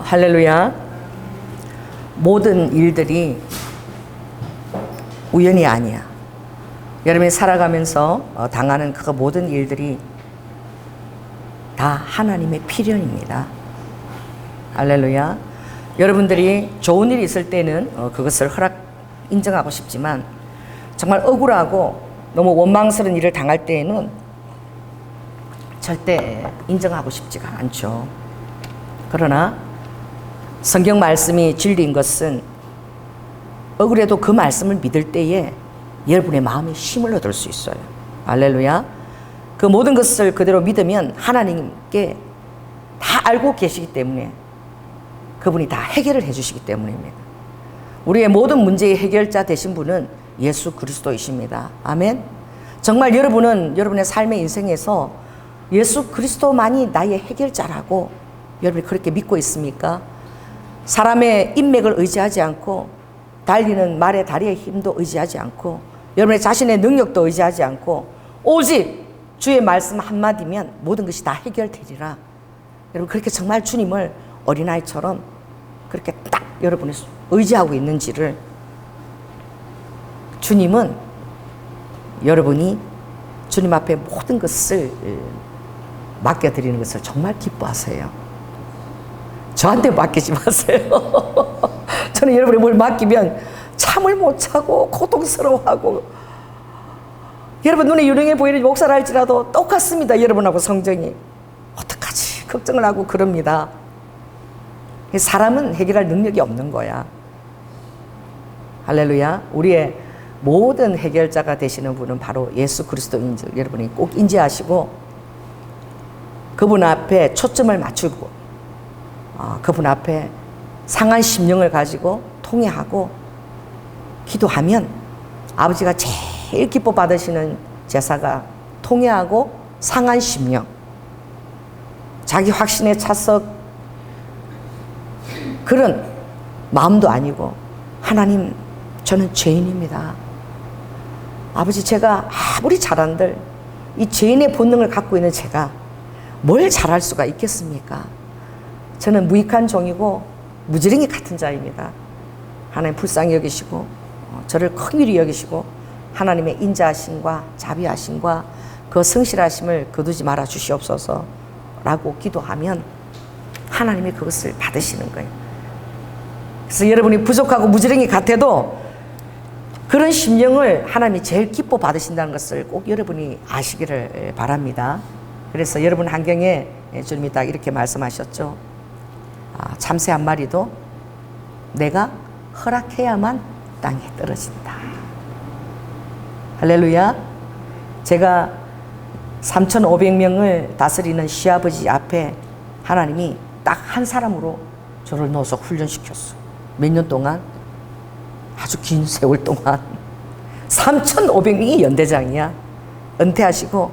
할렐루야. 모든 일들이 우연이 아니야. 여러분이 살아가면서 당하는 그 모든 일들이 다 하나님의 필연입니다. 할렐루야. 여러분들이 좋은 일이 있을 때는 그것을 인정하고 싶지만 정말 억울하고 너무 원망스러운 일을 당할 때에는 절대 인정하고 싶지가 않죠. 그러나 성경 말씀이 진리인 것은 억울해도 그 말씀을 믿을 때에 여러분의 마음에 힘을 얻을 수 있어요. 할렐루야. 그 모든 것을 그대로 믿으면 하나님께 다 알고 계시기 때문에 그분이 다 해결을 해주시기 때문입니다. 우리의 모든 문제의 해결자 되신 분은 예수 그리스도이십니다. 아멘. 정말 여러분은 여러분의 삶의 인생에서 예수 그리스도만이 나의 해결자라고 여러분이 그렇게 믿고 있습니까? 사람의 인맥을 의지하지 않고 달리는 말의 다리의 힘도 의지하지 않고 여러분의 자신의 능력도 의지하지 않고 오직 주의 말씀 한마디면 모든 것이 다 해결되리라. 여러분 그렇게 정말 주님을 어린아이처럼 그렇게 딱 여러분이 의지하고 있는지를 주님은 여러분이 주님 앞에 모든 것을 맡겨드리는 것을 정말 기뻐하세요. 저한테 맡기지 마세요. 저는 여러분이 뭘 맡기면 잠을 못 자고 고통스러워하고 여러분 눈에 유능해 보이는 목사라 할지라도 똑같습니다. 여러분하고 성정이 어떡하지 걱정을 하고 그럽니다. 사람은 해결할 능력이 없는 거야. 할렐루야. 우리의 모든 해결자가 되시는 분은 바로 예수 그리스도인 줄 여러분이 꼭 인지하시고 그분 앞에 초점을 맞추고 그분 앞에 상한 심령을 가지고 통회하고 기도하면 아버지가 제일 기뻐 받으시는 제사가 통회하고 상한 심령, 자기 확신에 차서 그런 마음도 아니고 하나님 저는 죄인입니다. 아버지 제가 아무리 잘한들 이 죄인의 본능을 갖고 있는 제가 뭘 잘할 수가 있겠습니까? 저는 무익한 종이고 무지랭이 같은 자입니다. 하나님 불쌍히 여기시고 저를 긍휼히 여기시고 하나님의 인자하심과 자비하심과 그 성실하심을 거두지 말아 주시옵소서 라고 기도하면 하나님이 그것을 받으시는 거예요. 그래서 여러분이 부족하고 무지랭이 같아도 그런 심령을 하나님이 제일 기뻐 받으신다는 것을 꼭 여러분이 아시기를 바랍니다. 그래서 여러분 환경에 주님이 딱 이렇게 말씀하셨죠. 참새 한 마리도 내가 허락해야만 땅에 떨어진다. 할렐루야. 제가 3,500명을 다스리는 시아버지 앞에 하나님이 딱 한 사람으로 저를 넣어서 훈련시켰어. 몇 년 동안? 아주 긴 세월 동안 3,500명이 연대장이야. 은퇴하시고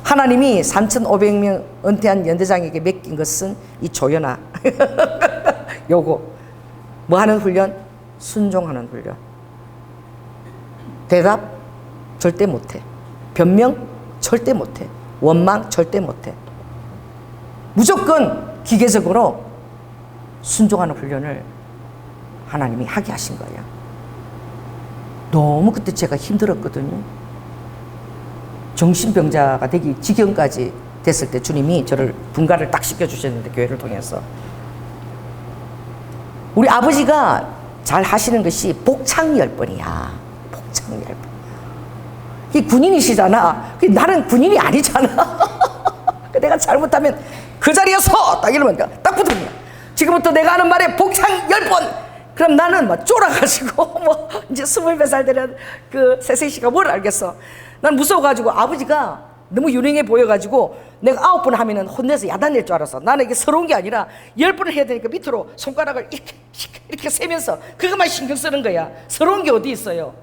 하나님이 3,500명 은퇴한 연대장에게 맡긴 것은 이 조연아 요거 뭐 하는 훈련? 순종하는 훈련. 대답 절대 못해. 변명 절대 못해. 원망 절대 못해. 무조건 기계적으로 순종하는 훈련을 하나님이 하게 하신 거예요. 너무 그때 제가 힘들었거든요. 정신병자가 되기 지경까지 됐을 때 주님이 저를 분가를 딱 시켜주셨는데 교회를 통해서 우리 아버지가 잘 하시는 것이 복창열번이야. 복창열번. 이 군인이시잖아. 나는 군인이 아니잖아. 내가 잘못하면 그 자리에 서! 딱 이러면 딱 붙으면 지금부터 내가 하는 말에 복창 10번! 그럼 나는 막 쫄아가지고 이제 20몇 살 되는 그 세세씨가 뭘 알겠어. 난 무서워가지고 아버지가 너무 유능해 보여가지고 내가 9번 하면은 혼내서 야단낼 줄 알았어. 나는 이게 서러운 게 아니라 10번을 해야 되니까 밑으로 손가락을 이렇게 세면서 그것만 신경 쓰는 거야. 서러운 게 어디 있어요?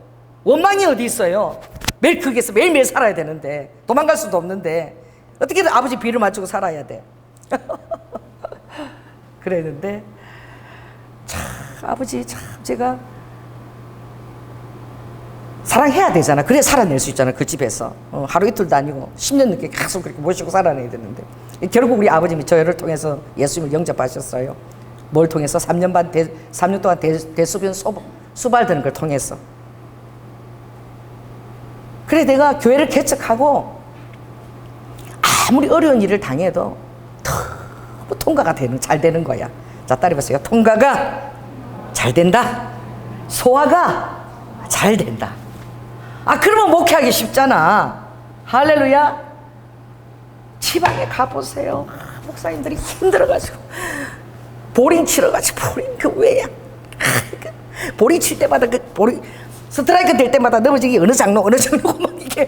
원망이 어디 있어요? 매일 거기에서 매일매일 살아야 되는데 도망갈 수도 없는데 어떻게든 아버지 비를 맞추고 살아야 돼. 그랬는데 참 아버지 참 제가 사랑해야 되잖아. 그래 살아낼 수 있잖아. 그 집에서 하루 이틀도 아니고 10년 넘게 계속 그렇게 모시고 살아내야 되는데 결국 우리 아버님이 저를 통해서 예수님을 영접하셨어요. 뭘 통해서? 3년 동안 대소변 수발되는 걸 통해서. 그래 내가 교회를 개척하고 아무리 어려운 일을 당해도 너무 통과가 잘 되는 거야. 자, 따라해보세요. 통과가 잘 된다. 소화가 잘 된다. 그러면 목회하기 쉽잖아. 할렐루야. 지방에 가보세요. 목사님들이 힘들어가지고 보링 치러가지고 보링 왜야? 보링 칠 때마다 보링 스트라이크 될 때마다 넘어지기 어느 장로고 막 이게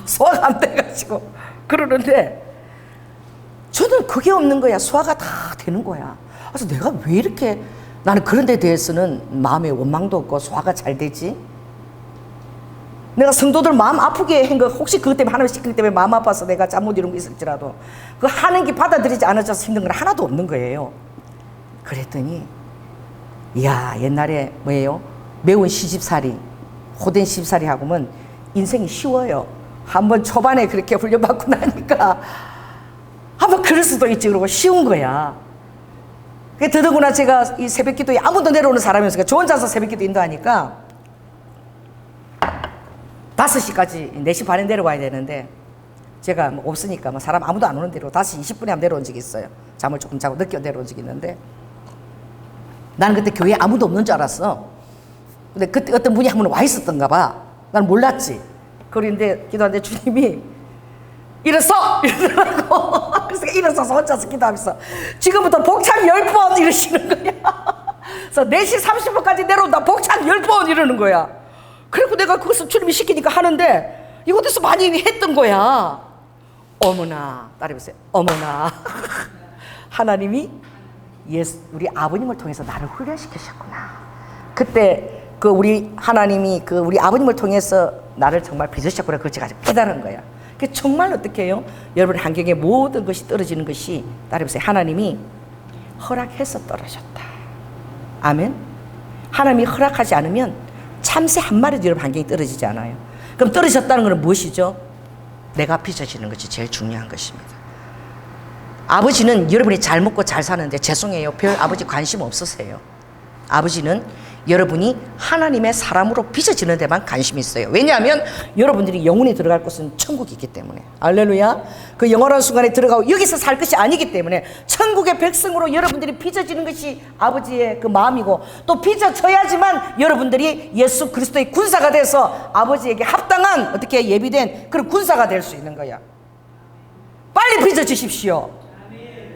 소화가 안 돼가지고 그러는데 저는 그게 없는 거야. 소화가 다 되는 거야. 그래서 내가 왜 이렇게 나는 그런 데 대해서는 마음에 원망도 없고 소화가 잘 되지? 내가 성도들 마음 아프게 한 거 혹시 그것 때문에 하나님 시키기 때문에 마음 아파서 내가 잘못 이룬 거 있을지라도 그 하는 게 받아들이지 않아져서 힘든 건 하나도 없는 거예요. 그랬더니 이야 옛날에 뭐예요? 매운 시집살이 호된 시집살이 하고는 인생이 쉬워요. 한번 초반에 그렇게 훈련받고 나니까 한번 그럴 수도 있지 그러고 쉬운 거야. 더더구나 제가 이 새벽기도에 아무도 내려오는 사람이었으니까 저 혼자서 새벽기도 인도하니까 5시까지 4시 반에 내려와야 되는데 제가 뭐 없으니까 뭐 사람 아무도 안 오는 대로 5시 20분에 한번 내려온 적이 있어요. 잠을 조금 자고 늦게 내려온 적이 있는데 나는 그때 교회에 아무도 없는 줄 알았어. 근데 그때 어떤 분이 한 분 와 있었던가 봐. 난 몰랐지. 그런데 기도하는데 주님이 일어서! 이러더라고. 그래서 일어서서 혼자서 기도하면서 지금부터 복창 10번 이러시는 거야. 그래서 4시 30분까지 내려온다. 복창 10번 이러는 거야. 그리고 내가 그것을 주님이 시키니까 하는데 이곳에서 많이 했던 거야. 어머나, 따라해보세요. 어머나. 하나님이 우리 아버님을 통해서 나를 훈련시키셨구나. 그때 우리 하나님이 우리 아버님을 통해서 나를 정말 빚으셨구나. 그걸 제가 깨달은 거야. 정말 어떻게 해요? 여러분의 환경에 모든 것이 떨어지는 것이 따라해보세요. 하나님이 허락해서 떨어졌다. 아멘. 하나님이 허락하지 않으면 참새 한 마리도 여러분 환경이 떨어지지 않아요. 그럼 떨어졌다는 것은 무엇이죠? 내가 빚어지는 것이 제일 중요한 것입니다. 아버지는 여러분이 잘 먹고 잘 사는데 죄송해요. 별 아버지 관심 없으세요. 아버지는 여러분이 하나님의 사람으로 빚어지는 데만 관심이 있어요. 왜냐하면 여러분들이 영혼이 들어갈 곳은 천국이 있기 때문에. 할렐루야. 그 영원한 순간에 들어가고 여기서 살 것이 아니기 때문에 천국의 백성으로 여러분들이 빚어지는 것이 아버지의 그 마음이고 또 빚어져야지만 여러분들이 예수 그리스도의 군사가 돼서 아버지에게 합당한 어떻게 예비된 그런 군사가 될 수 있는 거야. 빨리 빚어지십시오.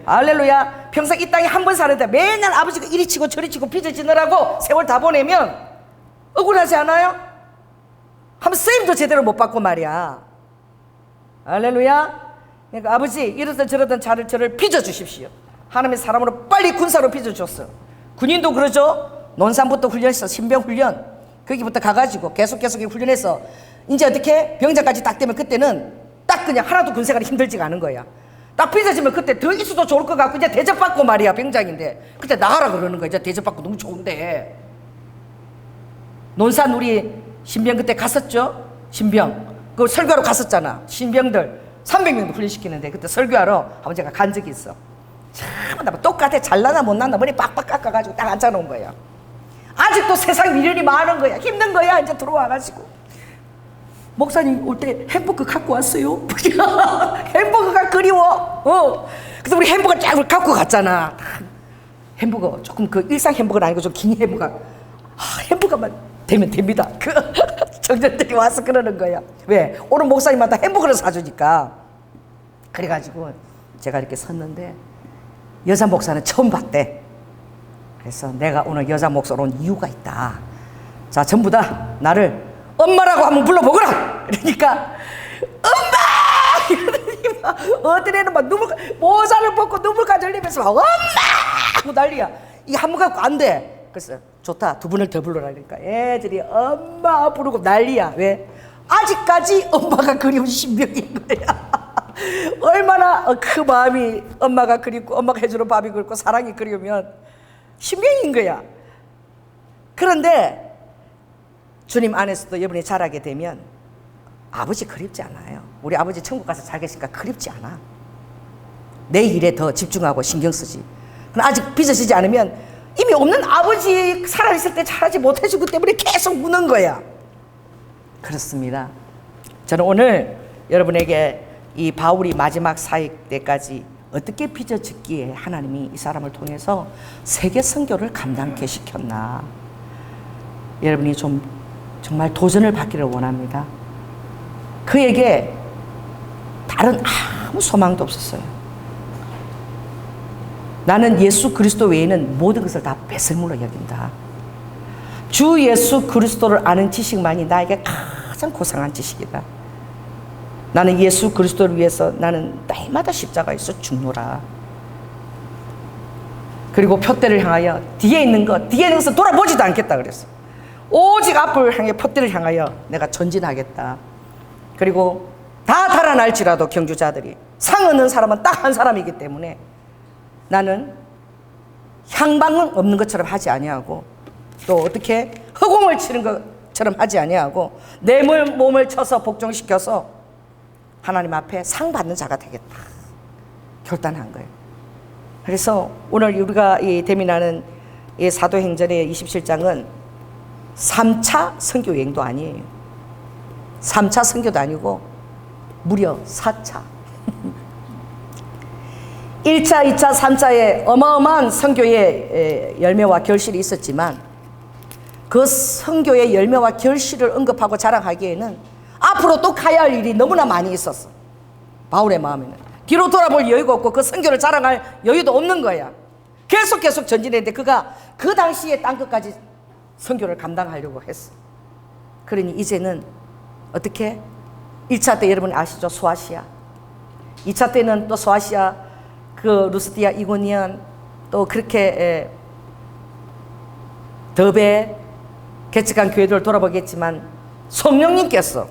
할렐루야. 평생 이 땅에 한 번 사는데 맨날 아버지가 이리 치고 저리 치고 빚어지느라고 세월 다 보내면 억울하지 않아요? 한번 쓰임도 제대로 못 받고 말이야. 할렐루야. 그러니까 아버지 이러던 저러던 저를 빚어주십시오. 하나님의 사람으로 빨리 군사로 빚어줬어. 군인도 그러죠. 논산부터 훈련해서 신병 훈련 거기부터 가가지고 계속 훈련해서 이제 어떻게 병장까지 딱 되면 그때는 딱 그냥 하나도 군생활이 힘들지가 않은 거야. 딱 빚어지면 그때 더 있어도 좋을 것 같고 이제 대접받고 말이야. 병장인데 그때 나가라 그러는 거야. 이제 대접받고 너무 좋은데. 논산 우리 신병 그때 갔었죠. 신병 그 설교하러 갔었잖아. 신병들 300명도 훈련시키는데 그때 설교하러 한번 제가 간 적이 있어. 참 똑같아. 잘나나 못나나 머리 빡빡 깎아가지고 딱 앉아놓은 거야. 아직도 세상 미련이 많은 거야. 힘든 거야. 이제 들어와가지고 목사님 올 때 햄버거 갖고 왔어요. 햄버거가 그리워. 그래서 우리 햄버거 쫙 갖고 갔잖아. 햄버거 조금 그 일상 햄버거는 아니고 좀 긴 햄버거. 햄버거만 되면 됩니다. 그 청년들이 와서 그러는 거야. 왜? 오늘 목사님마다 햄버거를 사주니까. 그래가지고 제가 이렇게 섰는데 여자 목사는 처음 봤대. 그래서 내가 오늘 여자 목사로 온 이유가 있다. 자, 전부 다 나를 엄마라고 한번 불러보거라. 그러니까 엄마! 이러더니 막 어떤 애는 막 모자를 벗고 눈물까지 흘리면서 막 엄마! 하고 난리야. 이게 한 번 갖고 안 돼. 그래서 좋다. 2분을 더 불러라. 그러니까 애들이 엄마 부르고 난리야. 왜? 아직까지 엄마가 그리운 신병인 거야. 얼마나 그 마음이 엄마가 그립고 엄마가 해주는 밥이 그립고 사랑이 그리우면 신병인 거야. 그런데 주님 안에서도 여러분이 자라게 되면 아버지 그립지 않아요. 우리 아버지 천국 가서 잘 계시니까 그립지 않아. 내 일에 더 집중하고 신경 쓰지. 아직 빚어지지 않으면 이미 없는 아버지 살아있을 때 잘하지 못해주기 때문에 계속 무는 거야. 그렇습니다. 저는 오늘 여러분에게 이 바울이 마지막 사역 때까지 어떻게 빚어졌기에 하나님이 이 사람을 통해서 세계 선교를 감당케 시켰나, 여러분이 좀 정말 도전을 받기를 원합니다. 그에게 다른 아무 소망도 없었어요. 나는 예수 그리스도 외에는 모든 것을 다 배설물로 여긴다. 주 예수 그리스도를 아는 지식만이 나에게 가장 고상한 지식이다. 나는 예수 그리스도를 위해서 나는 날마다 십자가에서 죽노라. 그리고 표대를 향하여 뒤에 있는 것을 돌아보지도 않겠다 그랬어. 오직 앞을 향해 표대를 향하여 내가 전진하겠다. 그리고 다 달아날지라도 경주자들이 상 얻는 사람은 딱 한 사람이기 때문에 나는 향방은 없는 것처럼 하지 아니하고, 또 어떻게 허공을 치는 것처럼 하지 아니하고 내 몸을 쳐서 복종시켜서 하나님 앞에 상 받는 자가 되겠다 결단한 거예요. 그래서 오늘 우리가 이 대민하는 이 사도행전의 27장은 3차 선교 여행도 아니에요. 3차 선교도 아니고 무려 4차 1차, 2차, 3차에 어마어마한 선교의 열매와 결실이 있었지만 그 선교의 열매와 결실을 언급하고 자랑하기에는 앞으로 또 가야 할 일이 너무나 많이 있었어. 바울의 마음에는 뒤로 돌아볼 여유가 없고 그 선교를 자랑할 여유도 없는 거야. 계속 전진했는데 그가 그 당시에 땅끝까지 선교를 감당하려고 했어. 그러니 이제는 어떻게 1차 때 여러분 아시죠? 소아시아. 2차 때는 또 소아시아 그 루스디아, 이고니온, 또 그렇게 더베 개척한 교회들을 돌아보겠지만 성령님께서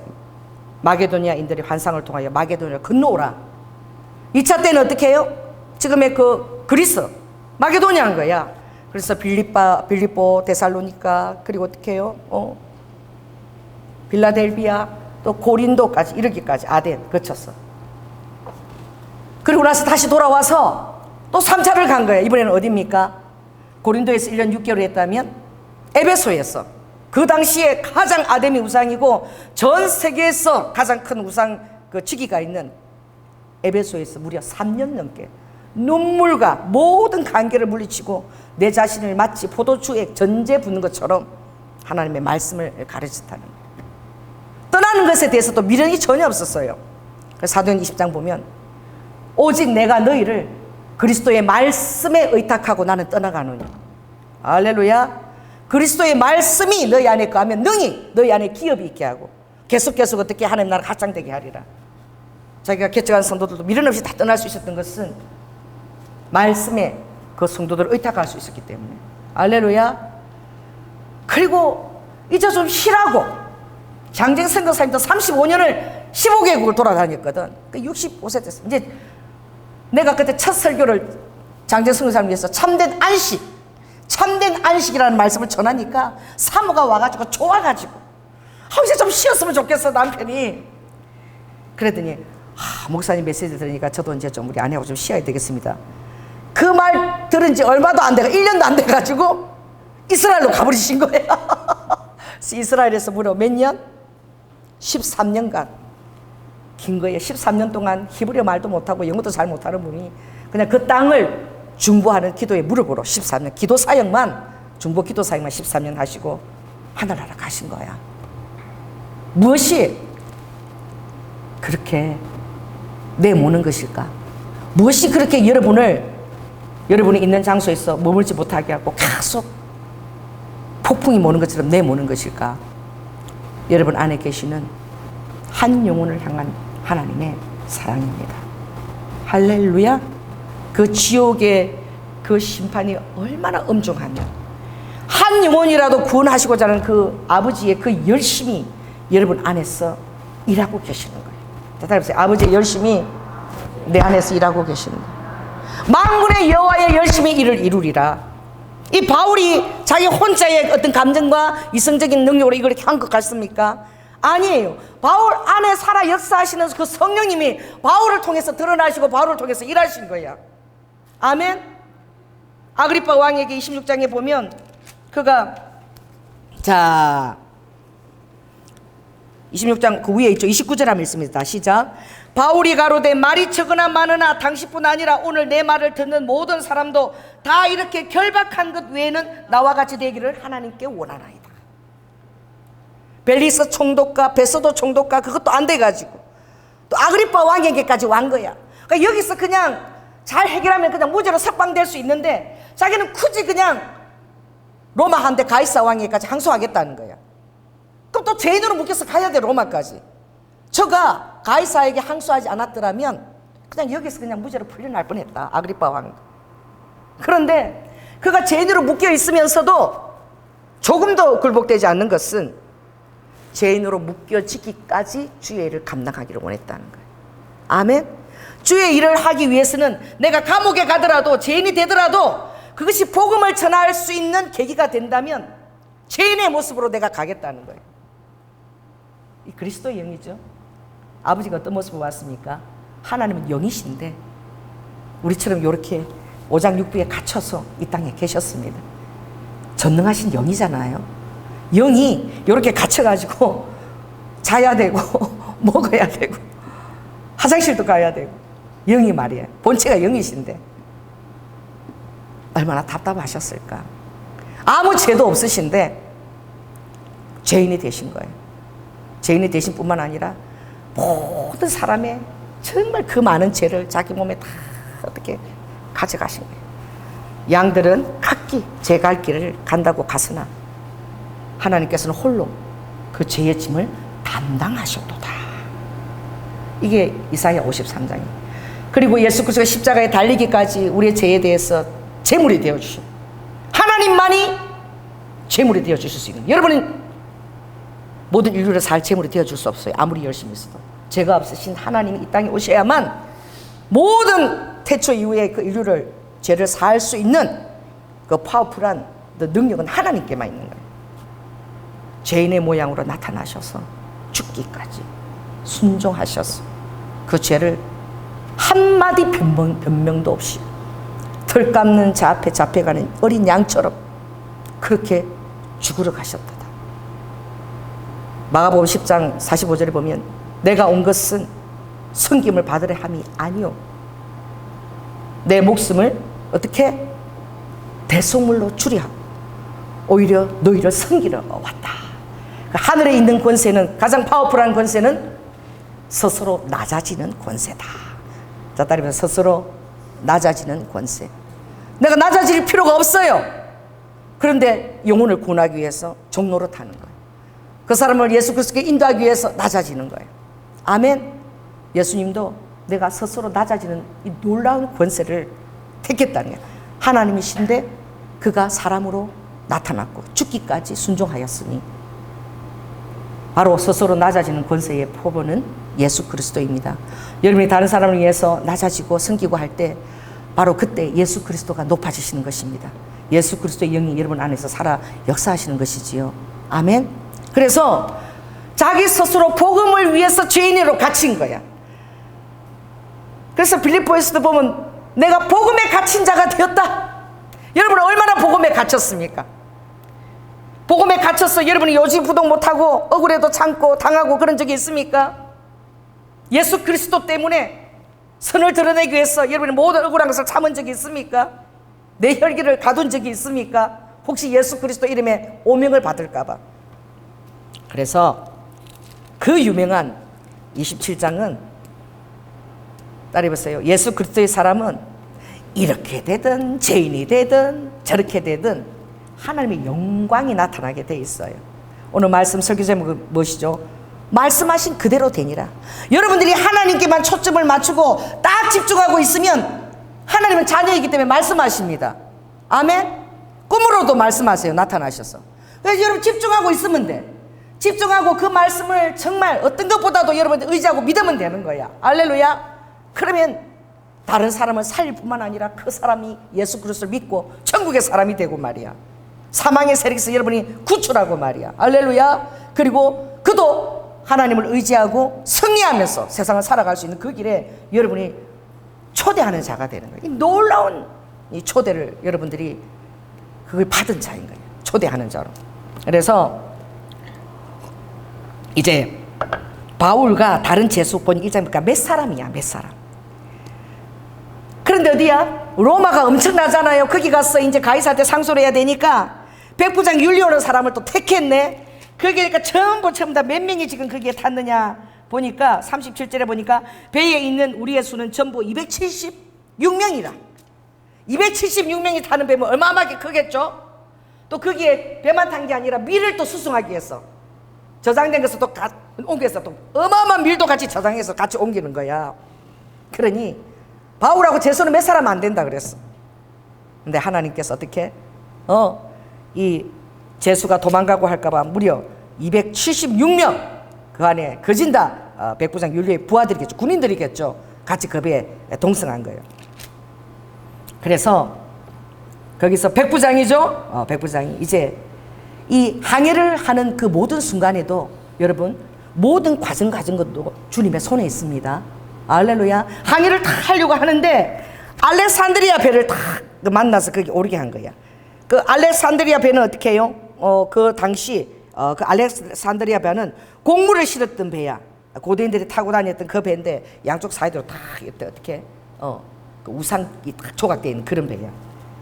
마게도니아인들의 환상을 통하여 마게도니아를 건너오라. 2차 때는 어떻게 해요? 지금의 그 그리스 마게도니아인 거야. 그래서 빌립보, 데살로니가, 그리고 어떻게 해요? 빌라델비아, 또 고린도까지 이르기까지 아덴 거쳤어. 그리고 나서 다시 돌아와서 또 3차를 간 거예요. 이번에는 어디입니까? 고린도에서 1년 6개월 했다면 에베소에서 그 당시에 가장 아데미 우상이고 전 세계에서 가장 큰 우상 그 지기가 있는 에베소에서 무려 3년 넘게 눈물과 모든 관계를 물리치고 내 자신을 마치 포도주에 전제 붓는 것처럼 하나님의 말씀을 가르쳤다는 거예요. 떠나는 것에 대해서도 미련이 전혀 없었어요. 사도행 20장 보면 오직 내가 너희를 그리스도의 말씀에 의탁하고 나는 떠나가노니. 할렐루야. 그리스도의 말씀이 너희 안에 거하면 능히 너희 안에 기업이 있게 하고 계속 어떻게 하나님 나라 확장되게 하리라. 자기가 개척한 성도들도 미련 없이 다 떠날 수 있었던 것은 말씀에 그 성도들을 의탁할 수 있었기 때문에. 할렐루야. 그리고 이제 좀 쉬라고 장정 선교사님도 35년을 15개국을 돌아다녔거든. 65세 됐어. 이제 내가 그때 첫 설교를 장정 선교사님 위해서 참된 안식이라는 말씀을 전하니까 사모가 와가지고 좋아가지고 이제 좀 쉬었으면 좋겠어 남편이. 그랬더니 목사님 메시지 들으니까 저도 이제 좀 우리 아내하고 좀 쉬어야 되겠습니다. 그 말 들은 지 얼마도 안 돼가 1년도 안 돼가지고 이스라엘로 가버리신 거예요. 이스라엘에서 무려 몇 년? 13년간 긴 거예요. 13년 동안 히브리어 말도 못하고 영어도 잘 못하는 분이 그냥 그 땅을 중보하는 기도의 무릎으로 13년 기도 사역만, 중보 기도 사역만 13년 하시고 하늘나라 가신 거야. 무엇이 그렇게 내모는 것일까? 무엇이 그렇게 여러분이 있는 장소에서 머물지 못하게 하고 계속 폭풍이 모는 것처럼 내모는 것일까? 여러분 안에 계시는 한 영혼을 향한 하나님의 사랑입니다. 할렐루야. 그 지옥의 그 심판이 얼마나 엄중하면 한 영혼이라도 구원하시고자 하는 그 아버지의 그 열심이 여러분 안에서 일하고 계시는 거예요. 대답해보세요. 아버지의 열심이 내 안에서 일하고 계시는 거예요. 만군의 여호와의 열심히 일을 이루리라. 이 바울이 자기 혼자의 어떤 감정과 이성적인 능력으로 이걸 한 것 같습니까? 아니에요. 바울 안에 살아 역사하시는 그 성령님이 바울을 통해서 드러나시고 바울을 통해서 일하신 거예요. 아멘. 아그리파 왕에게 26장에 보면 그가 26장 그 위에 있죠. 29절 한번 읽습니다. 시작. 바울이 가로되 말이 적으나 많으나 당신뿐 아니라 오늘 내 말을 듣는 모든 사람도 다 이렇게 결박한 것 외에는 나와 같이 되기를 하나님께 원하나이다. 벨리스 총독과 베소도 총독과 그것도 안 돼가지고 또 아그리파 왕에게까지 왕 거야. 그러니까 여기서 그냥 잘 해결하면 그냥 무죄로 석방될 수 있는데 자기는 굳이 그냥 로마 한데 가이사 왕에게까지 항소하겠다는 거야. 그럼 또 죄인으로 묶여서 가야 돼, 로마까지. 저가 가이사에게 항소하지 않았더라면 그냥 여기서 그냥 무죄로 풀려날 뻔했다, 아그리파 왕. 그런데 그가 죄인으로 묶여 있으면서도 조금도 굴복되지 않는 것은 죄인으로 묶여지기까지 주의 일을 감당하기를 원했다는 거예요. 아멘. 주의 일을 하기 위해서는 내가 감옥에 가더라도 죄인이 되더라도 그것이 복음을 전할 수 있는 계기가 된다면 죄인의 모습으로 내가 가겠다는 거예요. 이 그리스도의 영이죠. 아버지가 어떤 모습으로 왔습니까? 하나님은 영이신데 우리처럼 이렇게 오장육부에 갇혀서 이 땅에 계셨습니다. 전능하신 영이잖아요. 영이 이렇게 갇혀가지고 자야 되고 먹어야 되고 화장실도 가야 되고, 영이 말이에요. 본체가 영이신데 얼마나 답답하셨을까. 아무 죄도 없으신데 죄인이 되신 거예요. 죄인이 되신 뿐만 아니라 모든 사람의 정말 그 많은 죄를 자기 몸에 다 어떻게 가져가신 거예요. 양들은 각기 제 갈 길을 간다고 갔으나 하나님께서는 홀로 그 죄의 짐을 담당하셨도다. 이게 이사야 53장이에요. 그리고 예수 그리스도가 십자가에 달리기까지 우리의 죄에 대해서 제물이 되어주신, 하나님만이 제물이 되어주실 수 있는, 여러분은 모든 인류를 살 제물이 되어줄 수 없어요. 아무리 열심히 했어도. 죄가 없으신 하나님이 이 땅에 오셔야만 모든 태초 이후에 그 인류를, 죄를 살 수 있는 그 파워풀한 그 능력은 하나님께만 있는 거예요. 죄인의 모양으로 나타나셔서 죽기까지 순종하셔서 그 죄를 한마디 변명도 없이 털 깎는 자 앞에 잡혀가는 어린 양처럼 그렇게 죽으러 가셨다. 마가복음 10장 45절에 보면 내가 온 것은 섬김을 받으려 함이 아니요 내 목숨을 어떻게 대속물로 주려 오히려 너희를 섬기러 왔다. 하늘에 있는 권세는, 가장 파워풀한 권세는 스스로 낮아지는 권세다. 자, 따르면서 스스로 낮아지는 권세. 내가 낮아질 필요가 없어요. 그런데 영혼을 구원하기 위해서 종로로 타는 거예요. 그 사람을 예수 그리스도께 인도하기 위해서 낮아지는 거예요. 아멘. 예수님도 내가 스스로 낮아지는 이 놀라운 권세를 택했다는 거예요. 하나님이신데 그가 사람으로 나타났고 죽기까지 순종하였으니 바로 스스로 낮아지는 권세의 표본은 예수 그리스도입니다. 여러분이 다른 사람을 위해서 낮아지고 섬기고 할 때 바로 그때 예수 그리스도가 높아지시는 것입니다. 예수 그리스도의 영이 여러분 안에서 살아 역사하시는 것이지요. 아멘. 그래서 자기 스스로 복음을 위해서 죄인으로 갇힌 거야. 그래서 빌립보에서도 보면 내가 복음에 갇힌 자가 되었다. 여러분은 얼마나 복음에 갇혔습니까? 복음에 갇혀서 여러분이 요지부동 못하고 억울해도 참고 당하고 그런 적이 있습니까? 예수 그리스도 때문에 선을 드러내기 위해서 여러분이 모든 억울한 것을 참은 적이 있습니까? 내 혈기를 가둔 적이 있습니까? 혹시 예수 그리스도 이름에 오명을 받을까 봐. 그래서 그 유명한 27장은 따라해보세요. 예수 그리스도의 사람은 이렇게 되든 죄인이 되든 저렇게 되든 하나님의 영광이 나타나게 돼 있어요. 오늘 말씀 설교 제목은 무엇이죠? 말씀하신 그대로 되니라. 여러분들이 하나님께만 초점을 맞추고 딱 집중하고 있으면 하나님은 자녀이기 때문에 말씀하십니다. 아멘. 꿈으로도 말씀하세요. 나타나셔서. 그래서 여러분 집중하고 있으면 돼. 집중하고 그 말씀을 정말 어떤 것보다도 여러분들 의지하고 믿으면 되는 거야. 할렐루야. 그러면 다른 사람을 살릴 뿐만 아니라 그 사람이 예수 그리스도를 믿고 천국의 사람이 되고 말이야. 사망의 세력에서 여러분이 구출하고 말이야. 할렐루야. 그리고 그도 하나님을 의지하고 승리하면서 세상을 살아갈 수 있는 그 길에 여러분이 초대하는 자가 되는 거예요. 이 놀라운 이 초대를 여러분들이 그걸 받은 자인 거예요. 초대하는 자로. 그래서 이제 바울과 다른 제수 보니까 보니까 몇 사람이야, 몇 사람. 그런데 어디야? 로마가 엄청나잖아요. 거기 가서 이제 가이사한테 상소를 해야 되니까 백부장 율리오는 사람을 또 택했네. 거기니까 전부 다 몇 명이 지금 거기에 탔느냐 보니까 37절에 보니까 배에 있는 우리의 수는 전부 276명이라. 276명이 타는 배면 얼마나 크겠죠? 또 거기에 배만 탄 게 아니라 밀을 또 수송하기 위해서 저장된 것을 또 옮겨서 또 어마어마한 밀도 같이 저장해서 같이 옮기는 거야. 그러니 바울하고 제수는 몇 사람 안 된다 그랬어. 근데 하나님께서 어떻게? 이 제수가 도망가고 할까봐 무려 276명 그 안에 거진다 백부장 율리오의 부하들이겠죠. 군인들이겠죠. 같이 그 배에 동승한 거예요. 그래서 거기서 백부장이죠. 백부장이 이제 이 항해를 하는 그 모든 순간에도 여러분 모든 과정 것도 주님의 손에 있습니다. 할렐루야. 항해를 다 하려고 하는데 알렉산드리아 배를 다 만나서 거기 오르게 한 거야. 그 알렉산드리아 배는 어떻게 해요? 그 당시 그 알렉산드리아 배는 곡물을 실었던 배야. 고대인들이 타고 다녔던 그 배인데 양쪽 사이드로 다 이렇게 어떻게 그 우상이 딱 조각되어 있는 그런 배야.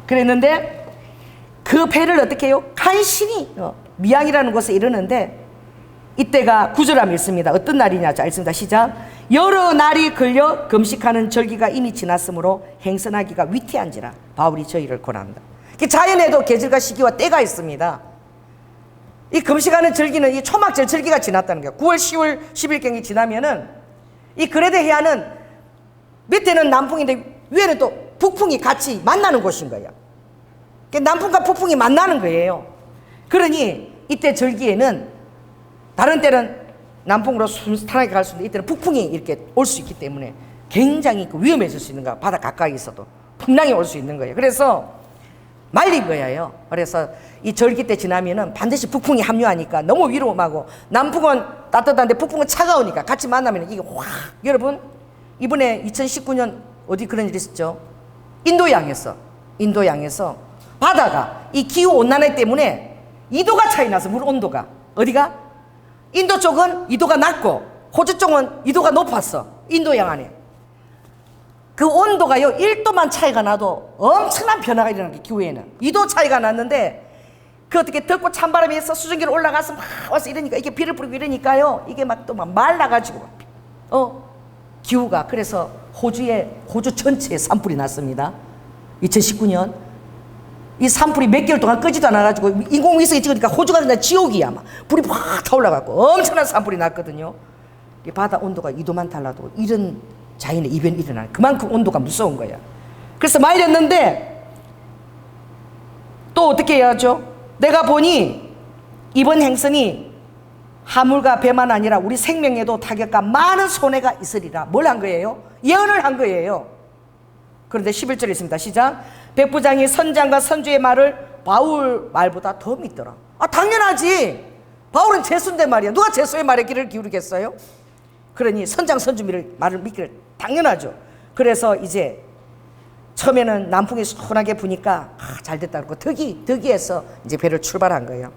그랬는데 그 배를 어떻게 해요? 간신히 미양이라는 곳에 이르는데 이때가 구절함이 있습니다. 어떤 날이냐? 자, 읽습니다. 시작. 여러 날이 걸려 금식하는 절기가 이미 지났으므로 행선하기가 위태한지라 바울이 저희를 권한다. 자연에도 계절과 시기와 때가 있습니다. 이 금식하는 절기는 이 초막절 절기가 지났다는 거예요. 9월, 10월, 10일경이 지나면은 이 그레데 해안은 밑에는 남풍인데 위에는 또 북풍이 같이 만나는 곳인 거예요. 남풍과 북풍이 만나는 거예요. 그러니 이때 절기에는 다른 때는 남풍으로 순탄하게 갈 수 있는데 이때는 북풍이 이렇게 올 수 있기 때문에 굉장히 위험해질 수 있는 거야. 바다 가까이 있어도 풍랑이 올 수 있는 거예요. 그래서 말린 거예요. 그래서 이 절기 때 지나면은 반드시 북풍이 합류하니까 너무 위험하고 남풍은 따뜻한데 북풍은 차가우니까 같이 만나면 이게 확. 여러분 이번에 2019년 어디 그런 일이 있었죠? 인도양에서 바다가 이 기후 온난화 때문에 2도가 차이 나서 물 온도가 어디가? 인도 쪽은 2도가 낮고 호주 쪽은 2도가 높았어. 인도양 안에 그 온도가요 1도만 차이가 나도 엄청난 변화가 일어나는 게 기후에는 2도 차이가 났는데 그 어떻게 덥고 찬바람이 해서 수증기로 올라가서 막 와서 이러니까 이게 비를 뿌리고 이러니까요 이게 막 또 막 말라가지고 기후가 그래서 호주 전체에 산불이 났습니다. 2019년 이 산불이 몇 개월 동안 끄지도 않아가지고 인공위성이 찍으니까 호주가 그냥 지옥이야. 막 불이 확 타올라가고 엄청난 산불이 났거든요. 이 바다 온도가 2도만 달라도 이런 자연의 이변이 일어나요. 그만큼 온도가 무서운 거야. 그래서 말렸는데 또 어떻게 해야죠? 내가 보니 이번 행성이 하물과 배만 아니라 우리 생명에도 타격과 많은 손해가 있으리라. 뭘 한 거예요? 예언을 한 거예요. 그런데 11절에 있습니다. 시작. 백부장이 선장과 선주의 말을 바울 말보다 더 믿더라. 당연하지. 바울은 제수인데 말이야. 누가 제수의 말에 귀를 기울이겠어요? 그러니 선장 선주 말을 믿기를 당연하죠. 그래서 이제 처음에는 남풍이 시원하게 부니까 잘 됐다 그러고 덕이해서 이제 배를 출발한 거예요.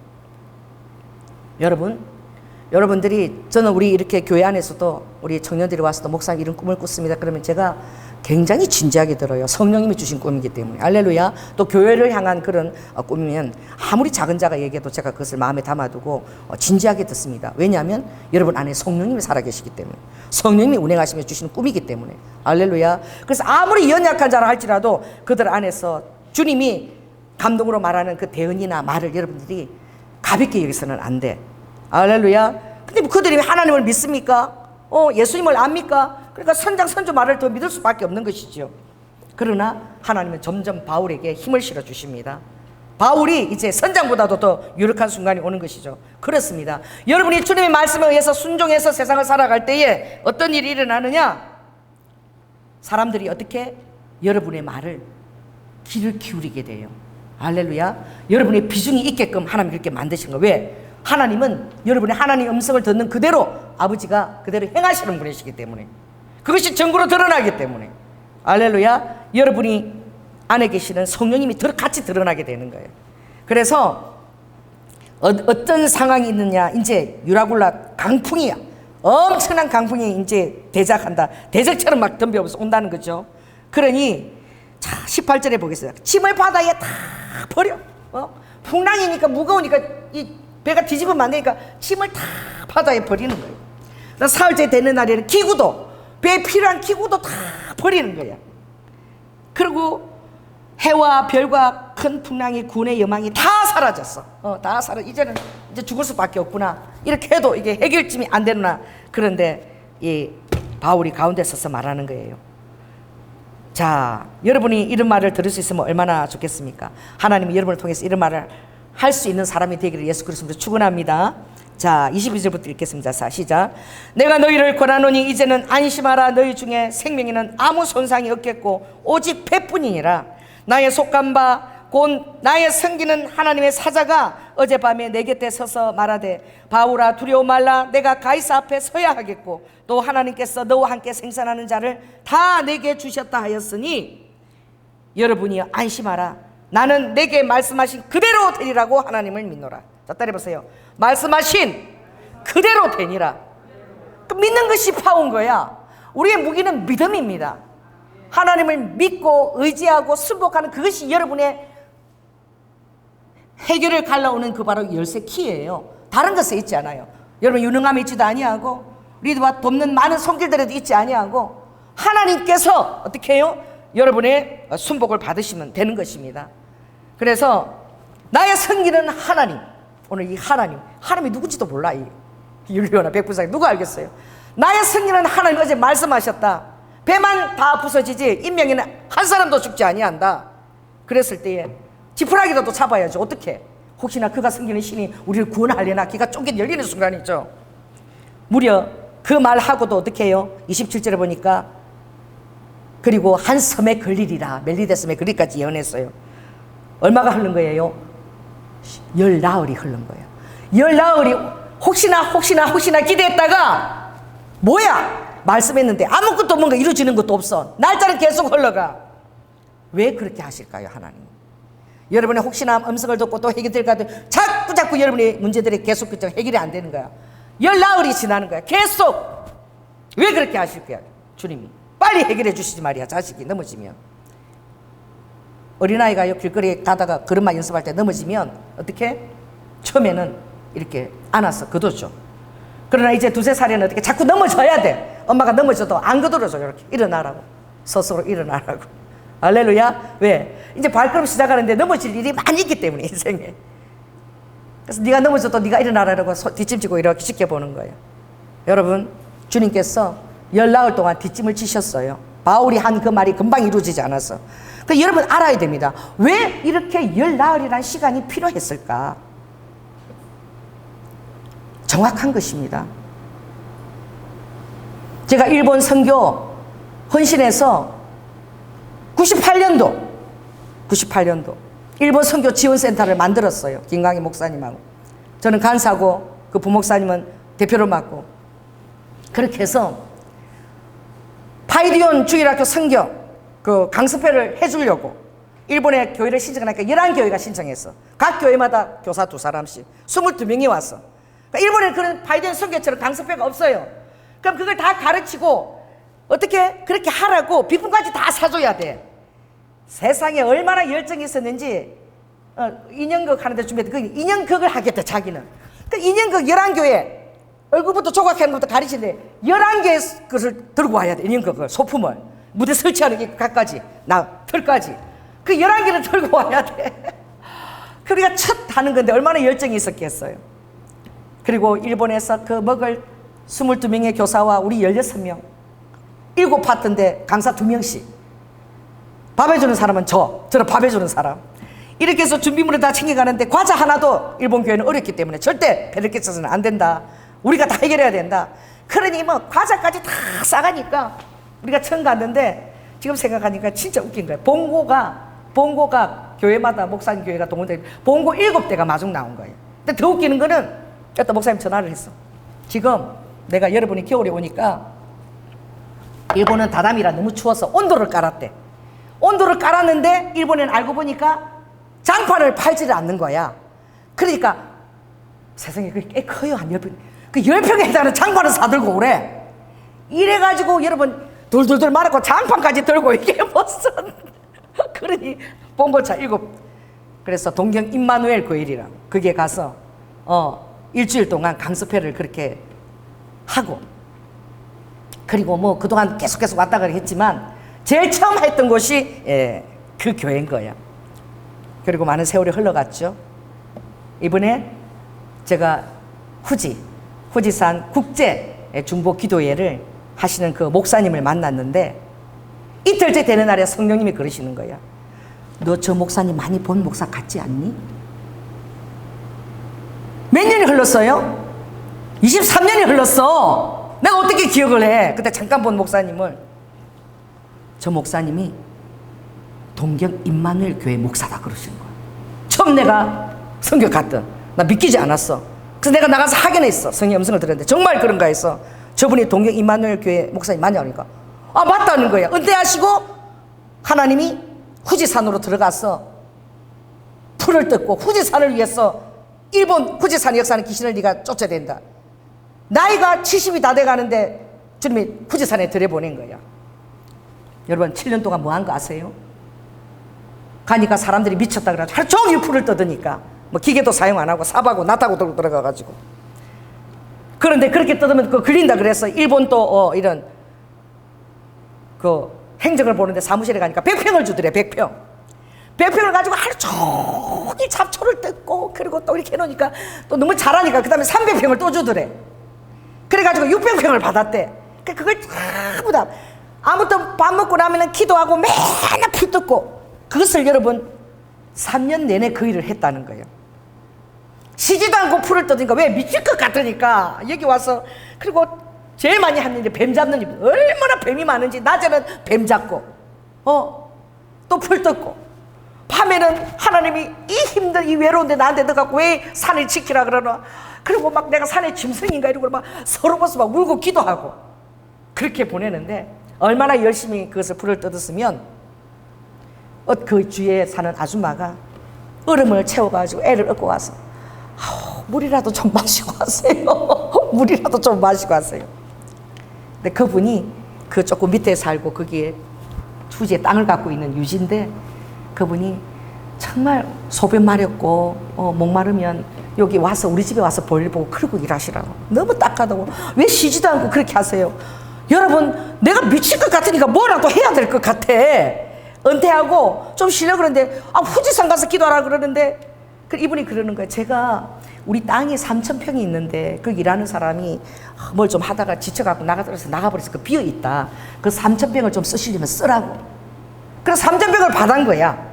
여러분들이 저는 우리 이렇게 교회 안에서도 우리 청년들이 와서도 목사님 이런 꿈을 꿨습니다. 그러면 제가 굉장히 진지하게 들어요. 성령님이 주신 꿈이기 때문에. 할렐루야. 또 교회를 향한 그런 꿈이면 아무리 작은 자가 얘기해도 제가 그것을 마음에 담아두고 진지하게 듣습니다. 왜냐하면 여러분 안에 성령님이 살아계시기 때문에 성령님이 운행하시며 주시는 꿈이기 때문에. 할렐루야. 그래서 아무리 연약한 자라 할지라도 그들 안에서 주님이 감동으로 말하는 그 대언이나 말을 여러분들이 가볍게 여기서는 안 돼. 할렐루야. 근데 그들이 하나님을 믿습니까? 예수님을 압니까? 그러니까 선장 선주 말을 더 믿을 수밖에 없는 것이죠. 그러나 하나님은 점점 바울에게 힘을 실어 주십니다. 바울이 이제 선장보다도 더 유력한 순간이 오는 것이죠. 그렇습니다. 여러분이 주님의 말씀에 의해서 순종해서 세상을 살아갈 때에 어떤 일이 일어나느냐? 사람들이 어떻게 여러분의 말을 귀를 기울이게 돼요. 할렐루야. 여러분의 비중이 있게끔 하나님이 그렇게 만드신 거예요. 왜? 하나님은 여러분의 하나님의 음성을 듣는 그대로 아버지가 그대로 행하시는 분이시기 때문에 그것이 증거로 드러나기 때문에. 할렐루야. 여러분이 안에 계시는 성령님이 같이 드러나게 되는 거예요. 그래서 어떤 상황이 있느냐, 이제 유라굴라 강풍이야. 엄청난 강풍이 이제 대작한다. 대적처럼 막 덤벼서 온다는 거죠. 그러니 자 18절에 보겠습니다. 짐을 바다에 다 버려. 풍랑이니까 무거우니까 이 배가 뒤집으면 안 되니까 짐을 다 바다에 버리는 거예요. 사흘째 되는 날에는 기구도, 배에 필요한 기구도 다 버리는 거야. 그리고 해와 별과 큰 풍랑이 군의 여망이 다 사라졌어. 다 이제는 이제 죽을 수밖에 없구나. 이렇게 해도 이게 해결점이 안 되나. 그런데 이 바울이 가운데 서서 말하는 거예요. 자, 여러분이 이런 말을 들을 수 있으면 얼마나 좋겠습니까? 하나님이 여러분을 통해서 이런 말을 할 수 있는 사람이 되기를 예수 그리스도로 축원합니다. 자, 22절부터 읽겠습니다. 자, 시작. 내가 너희를 권하노니 이제는 안심하라. 너희 중에 생명에는 아무 손상이 없겠고 오직 배뿐이니라. 나의 속간 바 곧 나의 섬기는 하나님의 사자가 어젯밤에 내 곁에 서서 말하되 바울아 두려워 말라. 내가 가이사 앞에 서야 하겠고 또 하나님께서 너와 함께 생산하는 자를 다 내게 주셨다 하였으니 여러분이 안심하라. 나는 내게 말씀하신 그대로 되리라고 하나님을 믿노라. 자, 따라해보세요. 말씀하신 그대로 되니라. 믿는 것이 파운 거야. 우리의 무기는 믿음입니다. 하나님을 믿고 의지하고 순복하는 그것이 여러분의 해결을 갈라오는 그 바로 열쇠 키예요. 다른 것에 있지 않아요. 여러분 유능함에 있지도 아니하고 리드와 돕는 많은 손길들에도 있지 아니하고 하나님께서 어떻게 해요? 여러분의 순복을 받으시면 되는 것입니다. 그래서 나의 섬기는 하나님, 오늘 이 하나님이 누군지도 몰라. 이 율리오나 백부장이 누가 알겠어요? 나의 섬기는 하나님 어제 말씀하셨다. 배만 다 부서지지 인명에는 한 사람도 죽지 아니한다. 그랬을 때에 지푸라기라도 잡아야죠. 어떻게? 혹시나 그가 섬기는 신이 우리를 구원하려나. 귀가 쫑긋 열리는 순간이죠. 무려 그 말하고도 어떻게 해요? 27절에 보니까 그리고 한 섬에 걸리리라. 멜리데 섬에 걸리까지 예언했어요. 얼마가 흐른 거예요? 10나흘이 흐른 거예요. 10나흘이 혹시나 기대했다가 뭐야? 말씀했는데 아무것도 뭔가 이루어지는 것도 없어. 날짜는 계속 흘러가. 왜 그렇게 하실까요? 하나님. 여러분의 혹시나 음성을 듣고 또 해결될까 하도 자꾸 여러분의 문제들이 계속 해결이 안 되는 거야. 10나흘이 지나는 거야. 계속. 왜 그렇게 하실 거야? 주님이 빨리 해결해 주시지 말이야. 자식이 넘어지면. 어린아이가요 길거리에 가다가 걸음마 연습할 때 넘어지면 어떻게? 처음에는 이렇게 안아서 걷어줘. 그러나 이제 2-3살에는 어떻게 자꾸 넘어져야 돼. 엄마가 넘어져도 안 걷어줘. 이렇게 일어나라고. 스스로 일어나라고. 할렐루야. 왜? 이제 발걸음 시작하는데 넘어질 일이 많이 있기 때문에 인생에. 그래서 네가 넘어져도 네가 일어나라고 뒷짐지고 이렇게 지켜보는 거예요. 여러분 주님께서 10나흘 동안 뒷짐을 지셨어요. 바울이 한 그 말이 금방 이루어지지 않아서. 그러니까 여러분 알아야 됩니다. 왜 이렇게 10나흘이라는 시간이 필요했을까? 정확한 것입니다. 제가 일본 선교 헌신해서 98년도 일본 선교 지원센터를 만들었어요. 김광희 목사님하고. 저는 간사고 그 부목사님은 대표를 맡고. 그렇게 해서 파이디온 주일학교 선교 그 강습회를 해주려고 일본에 교회를 신청하니까 11교회가 신청했어. 각 교회마다 교사 2사람씩 22명이 왔어. 그러니까 일본에 그런 파이디온 선교처럼 강습회가 없어요. 그럼 그걸 다 가르치고 어떻게 그렇게 하라고 비품까지 다 사줘야 돼. 세상에 얼마나 열정이 있었는지 인형극 하는데 준비했대. 그 인형극을 하겠다 자기는. 그 인형극 11교회 얼굴부터 조각하는 것부터 가르치는데 11개의 것을 들고 와야 돼. 인형극을 소품을 무대 설치하는 게 각까지 털까지 그 11개를 들고 와야 돼. 우리가 첫 하는 건데 얼마나 열정이 있었겠어요. 그리고 일본에서 그 먹을 22명의 교사와 우리 16명 7파트인데 강사 2명씩 밥 해주는 사람은 저는 밥 해주는 사람 이렇게 해서 준비물을 다 챙겨가는데 과자 하나도 일본 교회는 어렵기 때문에 절대 배를 끼쳐서는 안 된다. 우리가 다 해결해야 된다. 그러니 뭐 과자까지 다 싸가니까 우리가 처음 갔는데 지금 생각하니까 진짜 웃긴 거예요. 봉고가 교회마다 목사님 교회가 동원돼 봉고 7대가 마중 나온 거예요. 근데 더 웃기는 거는 어떤 목사님 전화를 했어. 지금 내가 여러분이 겨울에 오니까 일본은 다다미라 너무 추워서 온도를 깔았대. 온도를 깔았는데 일본에는 알고 보니까 장판을 팔지를 않는 거야. 그러니까 세상에 그게 꽤 커요. 한 10평. 그 10평에 해당하는 장판을 사들고 오래. 이래가지고 여러분 돌돌돌 말았고 장판까지 들고 이게 무슨 그러니 봉고차 7. 그래서 동경 임마누엘 교회리라 그게 가서 일주일 동안 강습회를 그렇게 하고, 그리고 뭐 그동안 계속 왔다 갔다 했지만 제일 처음 했던 곳이 그 교회인 거야. 그리고 많은 세월이 흘러갔죠. 이번에 제가 후지산 국제 중보 기도회를 하시는 그 목사님을 만났는데 이틀째 되는 날에 성령님이 그러시는 거야. 너 저 목사님 많이 본 목사 같지 않니? 몇 년이 흘렀어요? 23년이 흘렀어. 내가 어떻게 기억을 해? 그때 잠깐 본 목사님을. 저 목사님이 동경 임마누엘 교회 목사다 그러시는 거야. 처음 내가 성교 갔던, 나 믿기지 않았어. 그래서 내가 나가서 확인했어. 성령 음성을 들었는데 정말 그런가 해서 저분이 동경 임마누엘 교회 목사님 맞냐 그러니까 맞다는 거야. 은퇴하시고 하나님이 후지산으로 들어가서 풀을 뜯고 후지산을 위해서 일본 후지산 역사는 귀신을 네가 쫓아야 된다. 나이가 70이 다 돼가는데 주님이 후지산에 들여보낸 거야. 여러분 7년 동안 뭐 한 거 아세요? 가니까 사람들이 미쳤다 그래가지고 하루 종일 풀을 뜯으니까 뭐 기계도 사용 안 하고 삽하고 낫하고 들어가가지고, 그런데 그렇게 뜯으면 그 걸린다 그래서 일본 또 이런 그 행정을 보는데 사무실에 가니까 100평을 주더래. 100평을 가지고 하루 종일 잡초를 뜯고 그리고 또 이렇게 해놓으니까 또 너무 잘하니까 그 다음에 300평을 또 주더래. 그래가지고 600평을 받았대. 그걸 전부 다 아무튼 밥 먹고 나면 기도하고 맨날 풀 뜯고, 그것을 여러분 3년 내내 그 일을 했다는 거예요. 쉬지도 않고 풀을 뜯으니까 왜 미칠 것 같으니까 여기 와서, 그리고 제일 많이 하는 일이 뱀 잡는 일. 얼마나 뱀이 많은지 낮에는 뱀 잡고 또 풀 뜯고, 밤에는 하나님이 이 힘든 이 외로운데 나한테 넣어갖고 왜 산을 지키라 그러나, 그리고 막 내가 산의 짐승인가 이러고 막 서러워서 막 울고 기도하고 그렇게 보내는데, 얼마나 열심히 그것을 풀을 뜯었으면 그 주위에 사는 아줌마가 얼음을 채워가지고 애를 얻고 와서 물이라도 좀 마시고 하세요. 물이라도 좀 마시고 하세요. 근데 그분이 그 조금 밑에 살고 거기에 후지에 땅을 갖고 있는 유지인데, 그분이 정말 소변 마렵고 목마르면 여기 와서 우리 집에 와서 볼일 보고 그러고 일하시라고. 너무 딱하다고. 왜 쉬지도 않고 그렇게 하세요? 여러분 내가 미칠 것 같으니까 뭐라도 해야 될 것 같아. 은퇴하고 좀 쉬려고 그러는데 후지산 가서 기도하라 그러는데 이분이 그러는 거예요. 제가 우리 땅이 3,000평이 있는데 거기 일하는 사람이 뭘 좀 하다가 지쳐갖고 나가버려서 그 비어있다. 그 3,000평을 좀 쓰시려면 쓰라고. 그래서 3,000평을 받은 거야.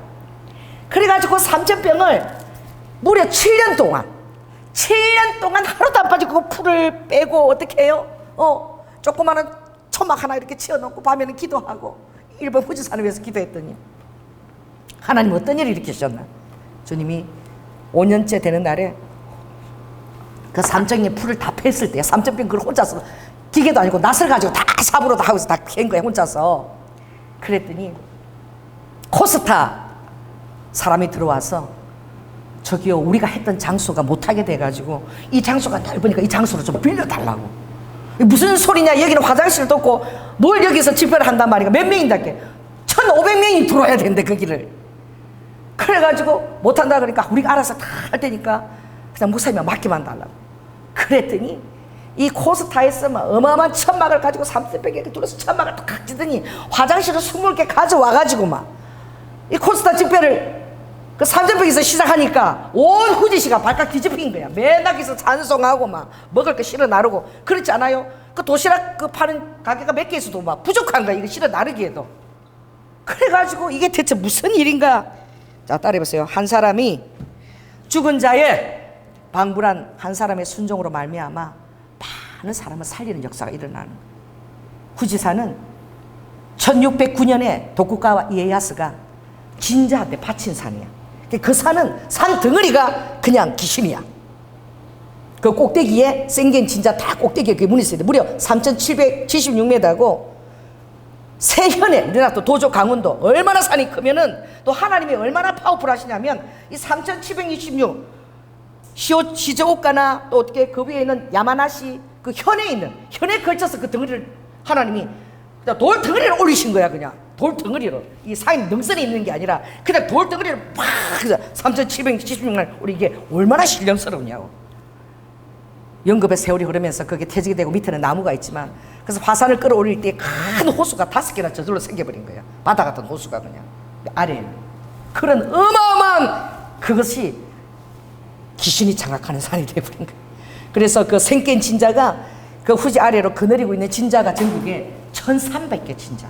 그래가지고 3,000평을 무려 7년 동안 하루도 안 빠지고 그 풀을 빼고 어떻게 해요? 조그마한 초막 하나 이렇게 치워놓고 밤에는 기도하고 일본 후지산을 위해서 기도했더니 하나님 어떤 일을 일으키셨나? 주님이 5년째 되는 날에 그 3,000평의 풀을 다 팼을 때 3,000평 그걸 혼자서 기계도 아니고 낫을 가지고 다 삽으로 다 하고서 다 캔 거야 혼자서. 그랬더니 코스타 사람이 들어와서 저기요 우리가 했던 장소가 못하게 돼가지고 이 장소가 넓으니까 이 장소를 좀 빌려달라고. 무슨 소리냐, 여기는 화장실도 없고 뭘 여기서 집회를 한단 말이야. 몇 명인데 1,500명이 들어와야 된대 거기를. 그래가지고 못한다 그러니까 우리가 알아서 다 할 테니까 그냥 목사님이 맡기만 달라고. 그랬더니 이 코스타에서 막 어마어마한 천막을 가지고 3,000평에 둘러서 천막을 딱 가지더니 화장실을 20개 가져와가지고 막 이 코스타 집회를 그 3,000평에서 시작하니까 온 후지시가 발칵 뒤집힌 거야. 맨날 거기서 찬송하고 막 먹을 거 실어 나르고 그렇지 않아요? 그 도시락 그 파는 가게가 몇 개 있어도 막 부족한 거야. 이거 실어 나르기에도. 그래가지고 이게 대체 무슨 일인가? 자, 따라해보세요. 한 사람이 죽은 자의 방불한 한 사람의 순종으로 말미암아 많은 사람을 살리는 역사가 일어나는 거예요. 후지산은 1609년에 도쿠가와 이에야스가 진자한테 바친 산이야. 그 산은 산 덩어리가 그냥 기심이야. 그 꼭대기에 생긴 진자 다 꼭대기에 그 문이 있어요. 무려 3,776m고 세현에 우리나라 또 도조 강원도 얼마나 산이 크면은 또 하나님이 얼마나 파워풀하시냐면 이 3726 시즈오카나 또 어떻게 그 위에 있는 야마나시 그 현에 걸쳐서 그 덩어리를 하나님이 그냥 돌 덩어리를 올리신 거야. 그냥 돌 덩어리로. 이 산이 능선이 있는 게 아니라 그냥 돌 덩어리를 팍 3776날 우리 이게 얼마나 신령스러우냐고. 영급의 세월이 흐르면서 그게 퇴직이 되고 밑에는 나무가 있지만 그래서 화산을 끌어올릴 때 큰 호수가 5개나 저절로 생겨버린 거야. 바다 같은 호수가 그냥 아래에 그런 어마어마한 그것이 귀신이 장악하는 산이 되어버린 거야. 그래서 그 생깬 진자가 그 후지 아래로 거느리고 있는 진자가 전국에 1300개 진자.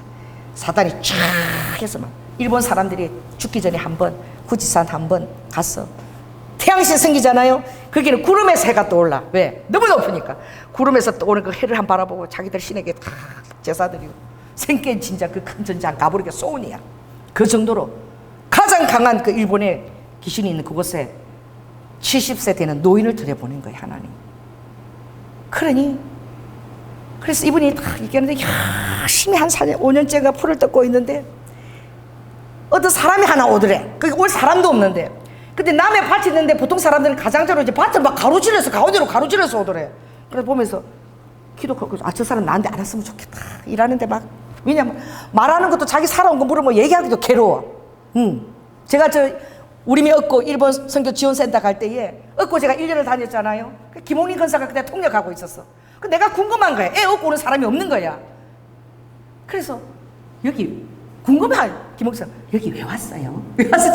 사단이 쫙 해서 막 일본 사람들이 죽기 전에 한번 후지산 한번 갔어. 태양신 생기잖아요. 거기는 구름에서 해가 떠올라. 왜? 너무 높으니까. 구름에서 떠오는 그 해를 한 바라보고 자기들 신에게 다 제사드리고 생깬 진짜 그 큰 전장 가버리게 소운이야. 그 정도로 가장 강한 그 일본의 귀신이 있는 그곳에 70세 되는 노인을 들여보낸 거예요, 하나님. 그래서 이분이 딱 얘기하는데 열심히 한 4년, 5년째가 풀을 뜯고 있는데 어떤 사람이 하나 오더래. 거기 올 사람도 없는데. 근데 남의 밭이 있는데 보통 사람들은 가장자로 이제 밭을 막 가로질러서 가운데로 가로질러서 오더래. 그래서 보면서 기도하고 저 사람 나한테 알았으면 좋겠다. 일하는데 막 왜냐면 말하는 것도 자기 살아온 거 물으면 얘기하기도 괴로워. 제가 우리미 얻고 일본 선교 지원센터 갈 때에 얻고 제가 1년을 다녔잖아요. 김홍린 권사가 그때 통역하고 있었어. 내가 궁금한 거야. 애 얻고 오는 사람이 없는 거야. 그래서 여기 궁금해. 김홍사 여기 왜 왔어요? 왜 왔어?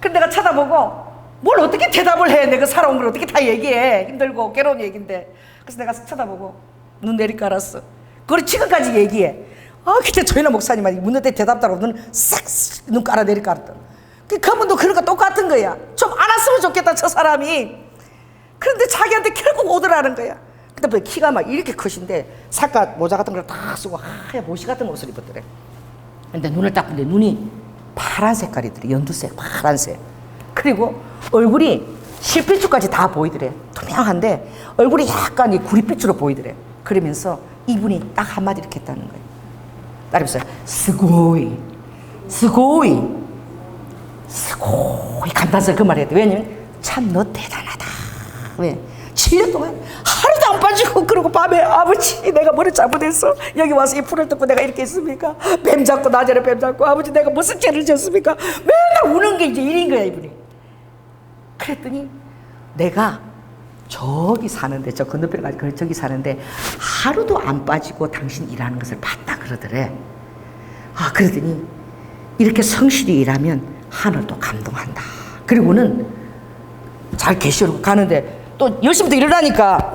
근데 내가 쳐다보고 뭘 어떻게 대답을 해. 내가 살아온 걸 어떻게 다 얘기해. 힘들고 괴로운 얘기인데. 그래서 내가 쳐다보고 눈 내리깔았어. 그걸 지금까지 얘기해. 그때 조인아 목사님이 묻는데 대답도 안 하고 싹 눈 깔아 내리깔았다. 그분도 그러니까 똑같은 거야. 좀 알았으면 좋겠다 저 사람이. 그런데 자기한테 결국 오더라는 거야. 근데 키가 막 이렇게 크신데 사과 모자 같은 걸 다 쓰고 하얀 모시 같은 옷을 입었더래. 근데 눈을 딱 보는데 눈이 파란 색깔이더래. 연두색 파란색. 그리고 얼굴이 실핏줄까지 다 보이더래. 투명한데 얼굴이 약간 이 구릿빛으로 보이더래. 그러면서 이분이 딱 한마디 이렇게 했다는 거예요. 따라해보세요. 스고이 간단해서 그 말 해야 돼. 왜냐면 참 너 대단하다. 왜? 7년 동안 하루도 안 빠지고 그러고 밤에 아버지 내가 뭐를 잘못했어? 여기 와서 이 풀을 뜯고 내가 이렇게 했습니까? 뱀 잡고 낮에는 뱀 잡고 아버지 내가 무슨 죄를 졌습니까? 맨날 우는 게 이제 일인 거야 이분이. 그랬더니 내가 저기 사는데 저 건너편에 가지고 저기 사는데 하루도 안 빠지고 당신 일하는 것을 봤다 그러더래. 그러더니 이렇게 성실히 일하면 하늘도 감동한다. 그리고는 잘 계시고 가는데 또 열심히 또 일어나니까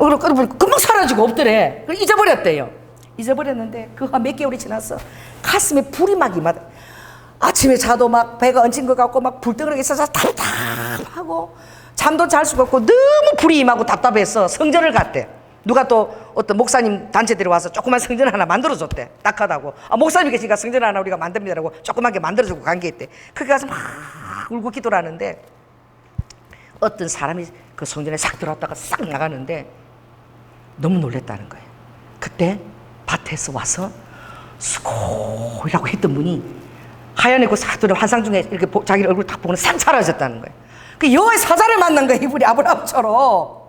금방 사라지고 없더래. 잊어버렸대요. 잊어버렸는데 그거 몇 개월이 지났어. 가슴에 불이 막 임하다. 아침에 자도 막 배가 얹힌 것 같고 막 불덩어리가 있어서 답답하고 잠도 잘 수가 없고 너무 불이 임하고 답답해서 성전을 갔대. 누가 또 어떤 목사님 단체 데려와서 조그만 성전 하나 만들어줬대. 딱하다고. 목사님이 계시니까 성전 하나 우리가 만듭니다라고 조그맣게 만들어주고 간 게 있대. 거기 가서 막 울고 기도를 하는데 어떤 사람이 그 성전에 싹 들어왔다가 싹 나가는데 너무 놀랬다는 거예요. 그때 밭에서 와서 수고이라고 했던 분이 하얀 애고 싹 들어 환상 중에 이렇게 자기 얼굴 딱 보고는 싹 사라졌다는 거예요. 그 여호와의 사자를 만난 거예요. 이분이 아브라함처럼.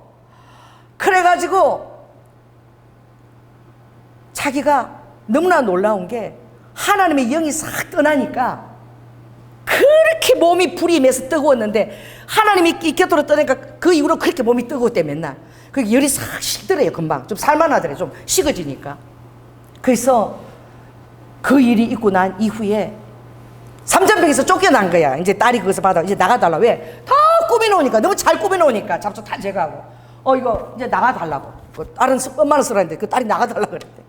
그래가지고 자기가 너무나 놀라운 게 하나님의 영이 싹 떠나니까 그렇게 몸이 불이 임해서 뜨거웠는데 하나님이 이 곁으로 떠나니까 그 이후로 그렇게 몸이 뜨거웠대 맨날. 그 열이 싹 식더래요. 금방 좀 살만하더래. 좀 식어지니까. 그래서 그 일이 있고 난 이후에 삼천평에서 쫓겨난 거야. 이제 딸이 거기서 받아 이제 나가달라. 왜? 다 꾸며놓으니까 너무 잘 꾸며놓으니까 잡초 다 제거하고 이거 이제 나가달라고. 딸은 엄마는 쓰라는데 그 딸이 나가달라 그랬대.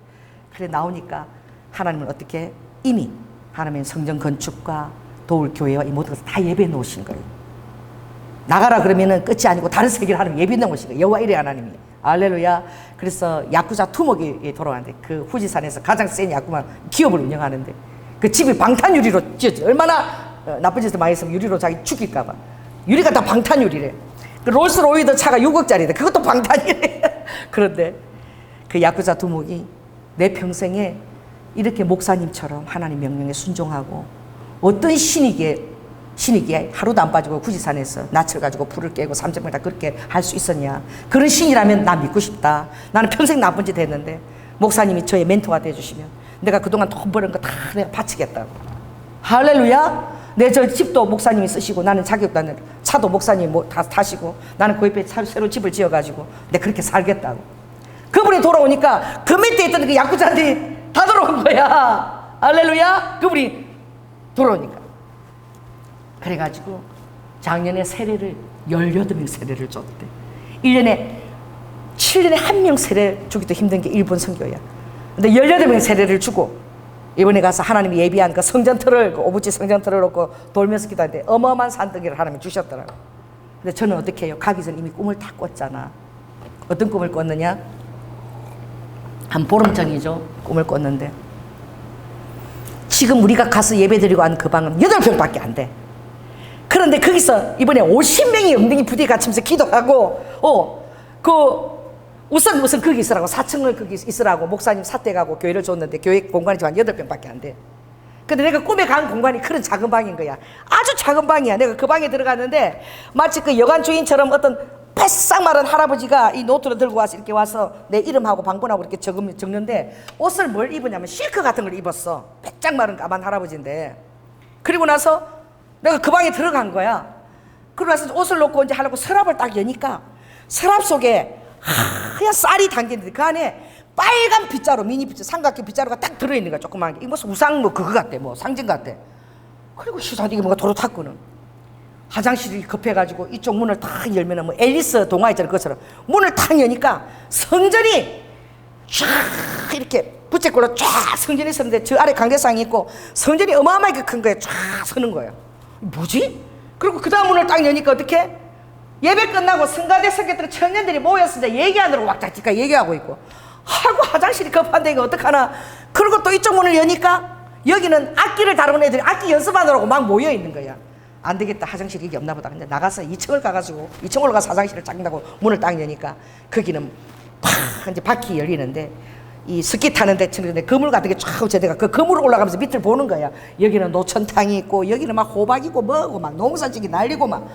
그래 나오니까 하나님은 어떻게 이미 하나님의 성전 건축과 도울 교회와 이 모든 것을 다 예배해 놓으신 거예요. 나가라 그러면은 끝이 아니고 다른 세계를 하나님 예배해 놓으신 거예요. 여호와 이레 하나님이. 알렐루야. 그래서 야쿠자 투목이 돌아왔는데 그 후지산에서 가장 센 야쿠만 기업을 운영하는데 그 집이 방탄유리로 지었지. 얼마나 나쁜 짓을 많이 했으면 유리로 자기 죽일까봐. 유리가 다 방탄유리래. 그 롤스로이드 차가 6억짜리인데 그것도 방탄이래. 그런데 그 야쿠자 두목이 내 평생에 이렇게 목사님처럼 하나님 명령에 순종하고 어떤 신이기에 하루도 안 빠지고 구지산에서 낯을 가지고 불을 깨고 300명 다 그렇게 할 수 있었냐. 그런 신이라면 나 믿고 싶다. 나는 평생 나쁜 짓 했는데 목사님이 저의 멘토가 돼주시면 내가 그동안 돈 버는 거 다 내가 바치겠다고. 할렐루야. 내 저 집도 목사님이 쓰시고 나는 자격도 안 내. 차도 목사님이 뭐 다 타시고 나는 그 옆에 새로 집을 지어가지고 내가 그렇게 살겠다고. 그분이 돌아오니까 그 밑에 있던 그 야구자들이 다 돌아온 거야. 할렐루야. 그분이 돌아오니까. 그래가지고 작년에 세례를 18명 세례를 줬대. 1년에 7년에 1명 세례 주기도 힘든 게 일본 선교야. 근데 18명 세례를 주고 이번에 가서 하나님이 예비한 그 성전틀을, 그 오부지 성전틀을 놓고 돌면서 기도하는데 어마어마한 산더기를 하나님이 주셨더라고. 근데 저는 어떻게 해요? 가기 전에 이미 꿈을 다 꿨잖아. 어떤 꿈을 꿨느냐? 한 보름 전이죠. 꿈을 꿨는데 지금 우리가 가서 예배드리고 하는 그 방은 8평밖에 안 돼. 그런데 거기서 이번에 50명이 엉덩이 부딪혀 갇히면서 기도하고 우선 거기 있으라고 4층을 거기 있으라고 목사님 사택 가고 교회를 줬는데 교회 공간이 한 8평밖에 안 돼. 근데 내가 꿈에 간 공간이 그런 작은 방인 거야. 아주 작은 방이야. 내가 그 방에 들어갔는데 마치 그 여관 주인처럼 어떤 바싹 마른 할아버지가 이 노트를 들고 와서 이렇게 와서 내 이름하고 방번하고 이렇게 적는데 옷을 뭘 입었냐면 실크 같은 걸 입었어. 바짝 마른 까만 할아버지인데. 그리고 나서 내가 그 방에 들어간 거야. 그러고 나서 옷을 놓고 이제 하려고 서랍을 딱 여니까 서랍 속에 하얀 쌀이 담겼는데 그 안에 빨간 빗자루, 미니 빗자루, 삼각형 빗자루가 딱 들어있는 거야. 조그만 게. 이거 무슨 우상 뭐 그거 같대. 뭐 상징 같대. 그리고 시사되게 뭔가 도로 탔거든. 화장실이 급해가지고 이쪽 문을 탁 열면은 뭐 앨리스 동화 있잖아. 그것처럼 문을 탁 여니까 성전이 쫙 이렇게 부채꼴로 쫙 성전이 있었는데 저 아래 강대상이 있고 성전이 어마어마하게 큰 거야. 쫙 서는 거야. 뭐지? 그리고 그 다음 문을 딱 여니까 어떻게? 예배 끝나고 성가대 성객들 청년들이 모여서 이제 얘기하느라고 왁작지까 얘기하고 있고 하고 화장실이 급한데 이거 어떡하나. 그리고 또 이쪽 문을 여니까 여기는 악기를 다루는 애들이 악기 연습하느라고 막 모여 있는 거야. 안 되겠다. 화장실이 이게 없나 보다. 근데 나가서 2층을 가가지고 2층 올라가서 화장실을 짱다고 문을 딱 여니까 거기는 팍 이제 바퀴 열리는데 이 스키 타는데 그물 같은 게 쫙 제대가 그 그물 올라가면서 밑을 보는 거야. 여기는 노천탕이 있고 여기는 막 호박이고 뭐고 막 농사지기 날리고 막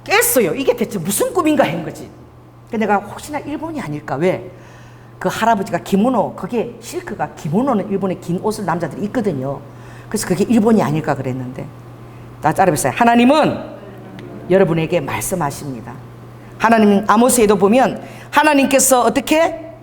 깼어요. 이게 대체 무슨 꿈인가 한 거지. 근데 내가 혹시나 일본이 아닐까. 왜? 그 할아버지가 기모노, 그게 실크가 기모노는 일본에 긴 옷을 남자들이 입거든요. 그래서 그게 일본이 아닐까 그랬는데 나 따라해보세요. 하나님은 여러분에게 말씀하십니다. 하나님 아모스에도 보면 하나님께서 어떻게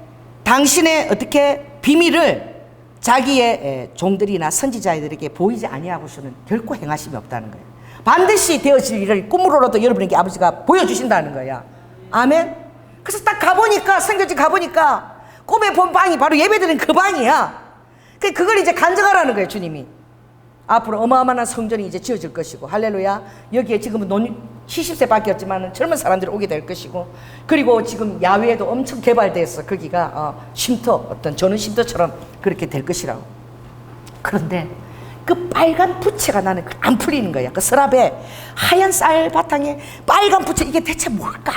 당신의 어떻게 비밀을 자기의 종들이나 선지자들에게 보이지 아니하고서는 결코 행하심이 없다는 거예요. 반드시 되어질 일을 꿈으로라도 여러분에게 아버지가 보여주신다는 거야. 아멘. 그래서 딱 가보니까 선교지 가보니까 꿈에 본 방이 바로 예배드리는 그 방이야. 그걸 이제 간증하라는 거예요. 주님이 앞으로 어마어마한 성전이 이제 지어질 것이고 할렐루야. 여기에 지금은 70세밖에 없지만 젊은 사람들이 오게 될 것이고 그리고 지금 야외에도 엄청 개발돼서 거기가 쉼터 어떤 전원 쉼터처럼 그렇게 될 것이라고. 그런데 그 빨간 부채가 나는 안 풀리는 거야. 그 서랍에 하얀 쌀 바탕에 빨간 부채 이게 대체 뭘까?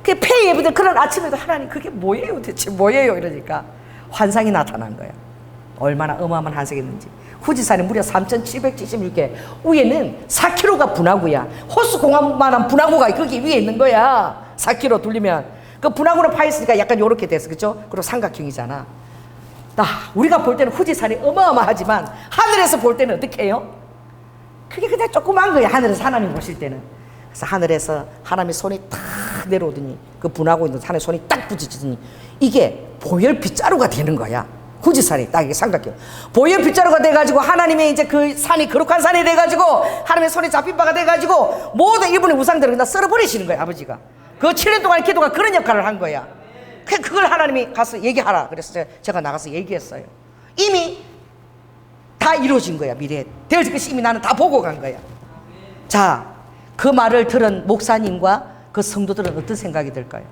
그 폐 예배들 그런 아침에도 하나님 그게 뭐예요 대체 뭐예요 이러니까 환상이 나타난 거야. 얼마나 어마어마한 환상이었는지. 후지산에 무려 3,776개 위에는 4km가 분화구야. 호수공항만한 분화구가 거기 위에 있는 거야. 4km 돌리면 그 분화구로 파있으니까 약간 요렇게 됐어. 그죠? 그리고 삼각형이잖아. 우리가 볼 때는 후지산이 어마어마하지만 하늘에서 볼 때는 어떻게 해요? 그게 그냥 조그만 거야. 하늘에서 하나님 보실 때는. 그래서 하늘에서 하나님의 손이 탁 내려오더니 그 분하고 있는 산에 손이 딱 부딪히더니 이게 보혈 빗자루가 되는 거야. 후지산이 딱 이게 삼각형 보혈 빗자루가 돼가지고 하나님의 이제 그 산이 거룩한 산이 돼가지고 하나님의 손에 잡힌 바가 돼가지고 모든 일본의 우상들을 다 썰어버리시는 거야. 아버지가 그 7년 동안 기도가 그런 역할을 한 거야. 그걸 하나님이 가서 얘기하라 그래서 제가 나가서 얘기했어요. 이미 다 이루어진 거야. 미래에 되어질 것이 이미 나는 다 보고 간 거야. 자, 그 말을 들은 목사님과 그 성도들은 어떤 생각이 들까요?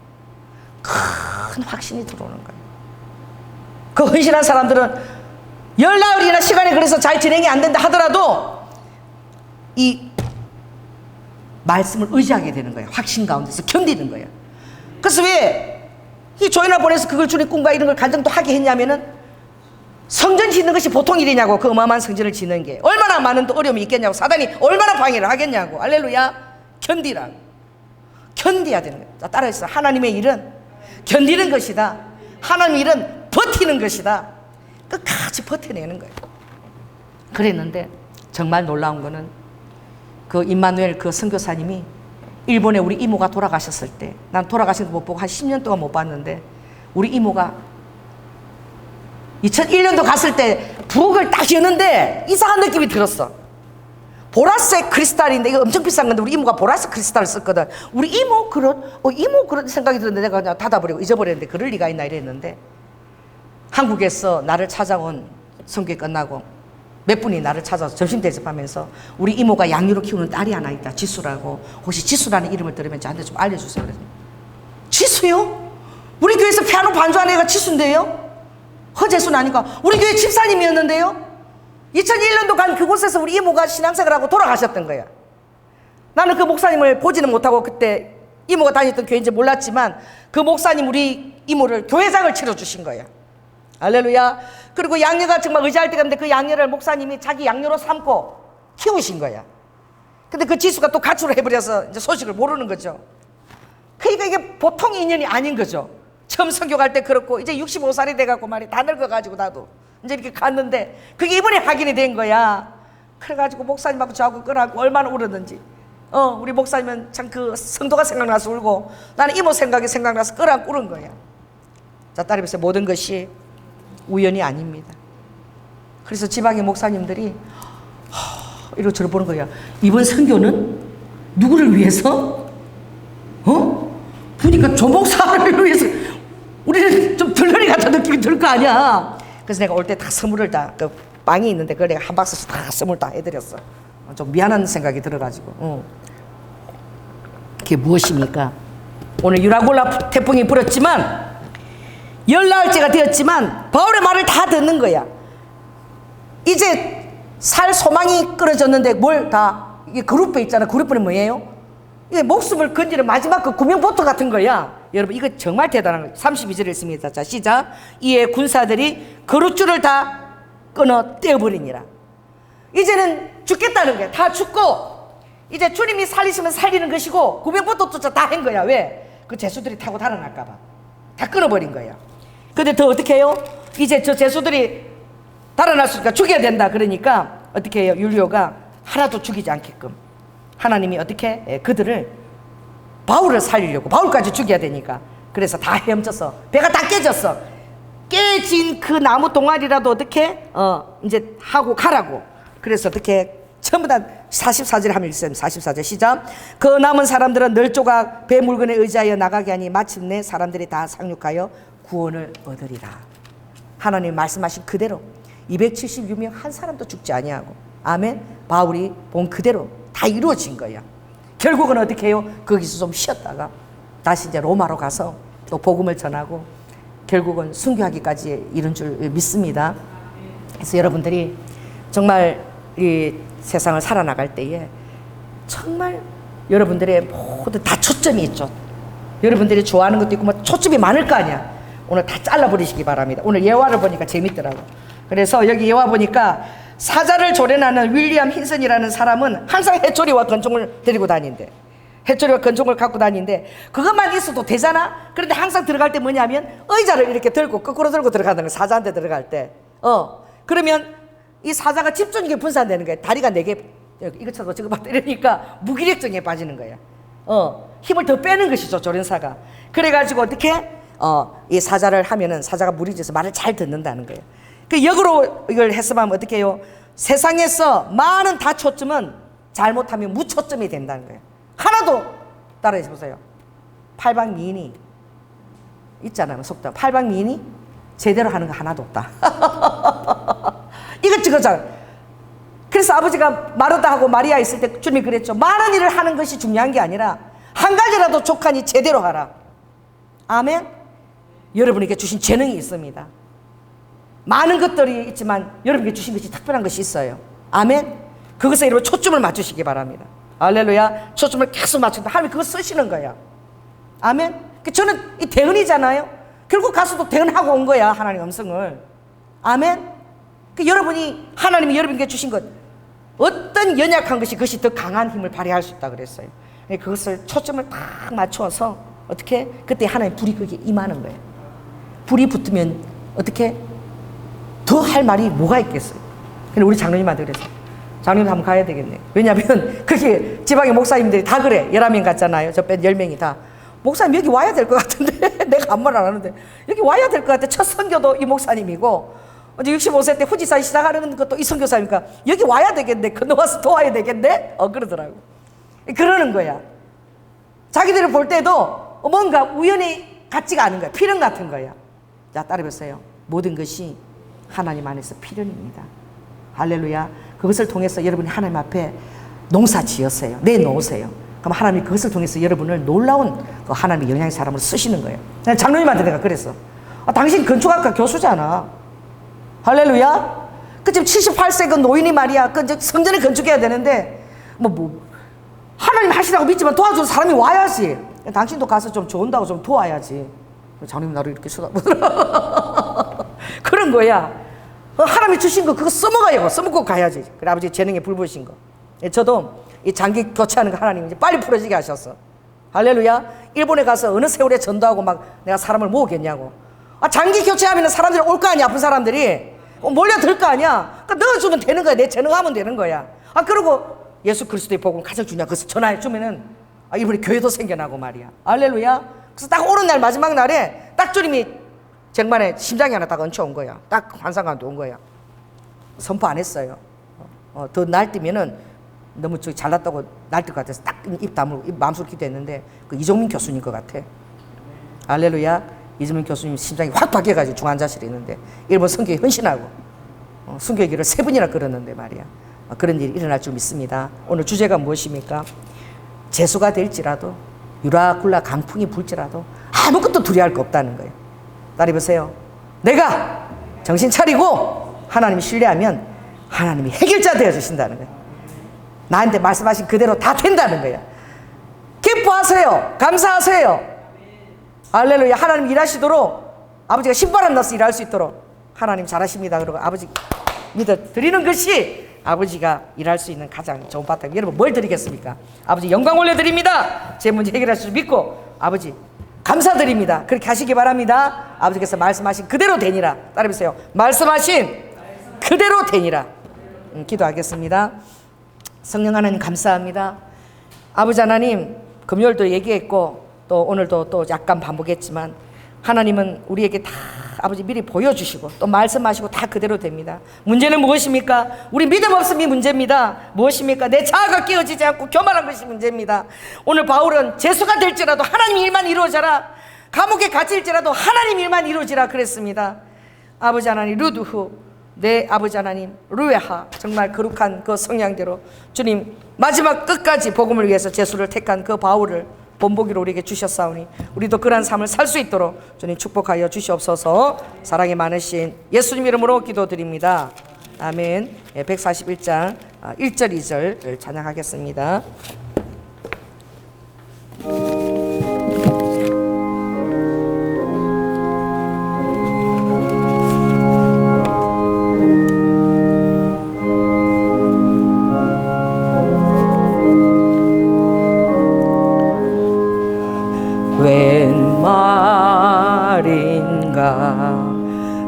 큰 확신이 들어오는 거예요. 그 헌신한 사람들은 열나흘이나 시간이 그래서 잘 진행이 안 된다 하더라도 이 말씀을 의지하게 되는 거예요. 확신 가운데서 견디는 거예요. 그래서 왜 이 조연아 보내서 그걸 주님 꿈과 이런 걸 간증도 하게 했냐면은 성전 짓는 것이 보통 일이냐고. 그 어마어마한 성전을 짓는 게 얼마나 많은 또 어려움이 있겠냐고. 사단이 얼마나 방해를 하겠냐고. 할렐루야. 견디라. 견디야 되는 거예요. 자, 따라해서 하나님의 일은 견디는 것이다. 하나님의 일은 버티는 것이다. 끝까지 버텨내는 거예요. 그랬는데 정말 놀라운 거는 그 임마누엘 그 선교사님이 일본에 우리 이모가 돌아가셨을 때, 난 돌아가신 거 못 보고 한 10년 동안 못 봤는데, 우리 이모가 2001년도 갔을 때 부엌을 딱 여는데 이상한 느낌이 들었어. 보라색 크리스탈인데 이거 엄청 비싼 건데 우리 이모가 보라색 크리스탈을 썼거든. 우리 이모 그런 생각이 들었는데 내가 그냥 닫아버리고 잊어버렸는데 그럴 리가 있나 이랬는데, 한국에서 나를 찾아온 선교회 끝나고 몇 분이 나를 찾아서 점심 대접하면서 우리 이모가 양유로 키우는 딸이 하나 있다, 지수라고. 혹시 지수라는 이름을 들으면 저한테 좀 알려주세요. 그래서 지수요? 우리 교회에서 피아노 반주하는 애가 지수인데요? 허재수는 아니까 우리 교회 집사님이었는데요? 2001년도 간 그곳에서 우리 이모가 신앙생활하고 돌아가셨던 거야. 나는 그 목사님을 보지는 못하고 그때 이모가 다녔던 교회인지 몰랐지만 그 목사님 우리 이모를 교회장을 치러주신 거야. 할렐루야. 그리고 양녀가 정말 의지할 때가 있는데 그 양녀를 목사님이 자기 양녀로 삼고 키우신 거야. 근데 그 지수가 또 가출을 해버려서 이제 소식을 모르는 거죠. 그러니까 이게 보통 인연이 아닌 거죠. 처음 선교 갈 때 그렇고 이제 65살이 돼갖고 말이 다 늙어가지고 나도 이제 이렇게 갔는데 그게 이번에 확인이 된 거야. 그래가지고 목사님하고 저하고 끌어안고 얼마나 울었는지. 우리 목사님은 참 그 성도가 생각나서 울고 나는 이모 생각이 생각나서 끌어안고 울은 거야. 자, 따라해보세요. 모든 것이 우연이 아닙니다. 그래서 지방의 목사님들이 이러고 저를 보는 거야. 이번 선교는 누구를 위해서? 보니까 조목사를 위해서. 우리는 좀 들러리 같은 느낌이 들 거 아니야. 그래서 내가 올 때 다 선물을 다, 그 빵이 있는데 그걸 내가 한 박스씩 다 선물 다 해드렸어. 좀 미안한 생각이 들어가지고. 그게 무엇입니까? 오늘 유라굴라 태풍이 불었지만 열나흘째가 되었지만 바울의 말을 다 듣는 거야. 이제 살 소망이 끊어졌는데 뭘 다, 이게 그룹배 있잖아. 그룹배는 뭐예요? 이게 목숨을 건지는 마지막 그 구명보트 같은 거야. 여러분 이거 정말 대단한 거예요. 32절에 있습니다. 자, 시작. 이에 군사들이 그룹줄을 다 끊어 떼어버리니라. 이제는 죽겠다는 거야. 다 죽고 이제 주님이 살리시면 살리는 것이고 구명보트조차 다 한 거야. 왜? 그 제수들이 타고 달아날까 봐 다 끊어버린 거야. 근데 더 어떻게 해요? 이제 저 제수들이 달아났으니까 죽여야 된다. 그러니까 어떻게 해요? 율리오가 하나도 죽이지 않게끔 하나님이 어떻게 해? 그들을 바울을 살리려고, 바울까지 죽여야 되니까 그래서 다 헤엄쳐서 배가 다 깨졌어. 깨진 그 나무 동아리라도 어떻게 이제 하고 가라고. 그래서 어떻게 전부 다 44절에 하면 있어요. 44절 시작. 그 남은 사람들은 널조각 배 물건에 의지하여 나가게 하니 마침내 사람들이 다 상륙하여 구원을 얻으리라. 하나님 말씀하신 그대로 276명 한 사람도 죽지 아니하고, 아멘. 바울이 본 그대로 다 이루어진 거야. 결국은 어떻게 해요? 거기서 좀 쉬었다가 다시 이제 로마로 가서 또 복음을 전하고 결국은 순교하기까지 이른 줄 믿습니다. 그래서 여러분들이 정말 이 세상을 살아나갈 때에 정말 여러분들의 모두 다 초점이 있죠. 여러분들이 좋아하는 것도 있고 뭐 초점이 많을 거 아니야. 오늘 다 잘라버리시기 바랍니다. 오늘 예화를 보니까 재밌더라고. 그래서 여기 예화 보니까 사자를 조련하는 윌리엄 힌슨이라는 사람은 항상 해초리와 권총을 데리고 다닌대. 해초리와 권총을 갖고 다니는데 그것만 있어도 되잖아. 그런데 항상 들어갈 때 뭐냐면 의자를 이렇게 들고 거꾸로 들고 들어가는 거야. 사자한테 들어갈 때. 그러면 이 사자가 집중력이 분산되는 거야. 다리가 4개 이것처럼 저거 막 이러니까 무기력증에 빠지는 거야. 힘을 더 빼는 것이죠, 조련사가. 그래가지고 어떻게 이 사자를 하면은 사자가 무리져서 말을 잘 듣는다는 거예요. 그 역으로 이걸 했으면 어떻게 해요? 세상에서 많은 다 초점은 잘못하면 무초점이 된다는 거예요. 하나도 따라해 보세요. 팔방미인이 있잖아요. 속담. 팔방미인이 제대로 하는 거 하나도 없다. 이것저것잖아. 그래서 아버지가 마르다 하고 마리아 있을 때 주님이 그랬죠. 많은 일을 하는 것이 중요한 게 아니라 한 가지라도 족하니 제대로 하라. 아멘. 여러분에게 주신 재능이 있습니다. 많은 것들이 있지만 여러분에게 주신 것이 특별한 것이 있어요. 아멘. 그것에 여러분 초점을 맞추시기 바랍니다. 할렐루야. 초점을 계속 맞춘다. 하나님 그거 쓰시는 거야. 아멘. 저는 이 대언이잖아요. 결국 가서도 대언하고 온 거야. 하나님 음성을. 아멘. 여러분이 하나님이 여러분에게 주신 것, 어떤 연약한 것이 그것이 더 강한 힘을 발휘할 수 있다 그랬어요. 그것을 초점을 딱 맞춰서 어떻게 그때 하나님 불이 거기에 임하는 거예요. 불이 붙으면 어떻게 더 할 말이 뭐가 있겠어요. 근데 우리 장로님한테 그랬어요. 장로님 한번 가야 되겠네. 왜냐하면 그게 지방의 목사님들이 다 그래. 11명 갔잖아요. 저 뺀 10명이 다. 목사님 여기 와야 될 것 같은데 내가 아무 말 안 하는데 여기 와야 될 것 같아. 첫 선교도 이 목사님이고 이제 65세 때 후지산 시작하는 것도 이 선교사니까 여기 와야 되겠네. 건너와서 도와야 되겠네. 그러더라고. 그러는 거야. 자기들을 볼 때도 뭔가 우연히 같지가 않은 거야. 필연 같은 거야. 자, 따라해보세요. 모든 것이 하나님 안에서 필연입니다. 할렐루야. 그것을 통해서 여러분이 하나님 앞에 농사 지으세요. 내놓으세요. 그럼 하나님이 그것을 통해서 여러분을 놀라운 그 하나님의 영향의 사람으로 쓰시는 거예요. 장로님한테 내가 그랬어. 당신 건축학과 교수잖아. 할렐루야. 그 지금 78세 그 노인이 말이야. 그 성전에 건축해야 되는데 하나님 하시라고 믿지만 도와주는 사람이 와야지. 당신도 가서 좀 좋은다고 좀 도와야지. 장로님 나를 이렇게 쳐다보더라. 그런 거야. 하나님이 주신 거 그거 써먹어요. 써먹고 가야지. 그래 아버지 재능에 불 부으신 거. 저도 이 장기 교체하는 거 하나님 이제 빨리 풀어지게 하셨어. 할렐루야. 일본에 가서 어느 세월에 전도하고 막 내가 사람을 모으겠냐고. 장기 교체하면 사람들이 올 거 아니야. 아픈 사람들이 몰려들 거 아니야. 그러니까 넣어주면 되는 거야. 내 재능하면 되는 거야. 그러고 예수 그리스도의 복음 가져 주냐. 그래서 전화해 주면은 이번에 교회도 생겨나고 말이야. 할렐루야. 그래서 딱 오는 날 마지막 날에 딱 주님이 정말에 심장이 하나 딱 얹혀온 거야. 딱 환상관도 온 거야. 선포 안 했어요. 더 날뛰면은 너무 잘났다고 날뛸 것 같아서 딱 입 다물고 입 마음속으로 기도했는데 그 이종민 교수님 것 같아. 할렐루야. 이종민 교수님 심장이 확 바뀌어가지고 중환자실에 있는데 일본 선교에 헌신하고 순교기를 3번이나 끌었는데 말이야. 그런 일이 일어날 줄 믿습니다. 오늘 주제가 무엇입니까? 재수가 될지라도 유라굴라 강풍이 불지라도 아무것도 두려워할 거 없다는 거예요. 따라해보세요. 내가 정신 차리고 하나님 신뢰하면 하나님이 해결자 되어주신다는 거예요. 나한테 말씀하신 그대로 다 된다는 거예요. 기뻐하세요. 감사하세요. 할렐루야. 하나님 일하시도록 아버지가 신바람 나서 일할 수 있도록 하나님 잘하십니다. 그러고 아버지 믿어드리는 것이 아버지가 일할 수 있는 가장 좋은 바탕. 여러분 뭘 드리겠습니까? 아버지 영광 올려드립니다. 제 문제 해결하실 줄 믿고 아버지 감사드립니다. 그렇게 하시기 바랍니다. 아버지께서 말씀하신 그대로 되니라. 따라해보세요. 말씀하신 그대로 되니라. 기도하겠습니다. 성령 하나님 감사합니다. 아버지 하나님 금요일도 얘기했고 또 오늘도 또 약간 반복했지만 하나님은 우리에게 다 아버지 미리 보여주시고 또 말씀하시고 다 그대로 됩니다. 문제는 무엇입니까? 우리 믿음 없음이 문제입니다. 무엇입니까? 내 자아가 깨어지지 않고 교만한 것이 문제입니다. 오늘 바울은 재수가 될지라도 하나님 일만 이루어져라. 감옥에 갇힐지라도 하나님 일만 이루어지라 그랬습니다. 아버지 하나님 루드후 내 아버지 하나님 루에하 정말 거룩한 그 성향대로 주님 마지막 끝까지 복음을 위해서 재수를 택한 그 바울을 본보기로 우리에게 주셨사오니 우리도 그러한 삶을 살 수 있도록 주님 축복하여 주시옵소서. 사랑이 많으신 예수님 이름으로 기도드립니다. 아멘. 141장 1절 2절 찬양하겠습니다. 웬 말인가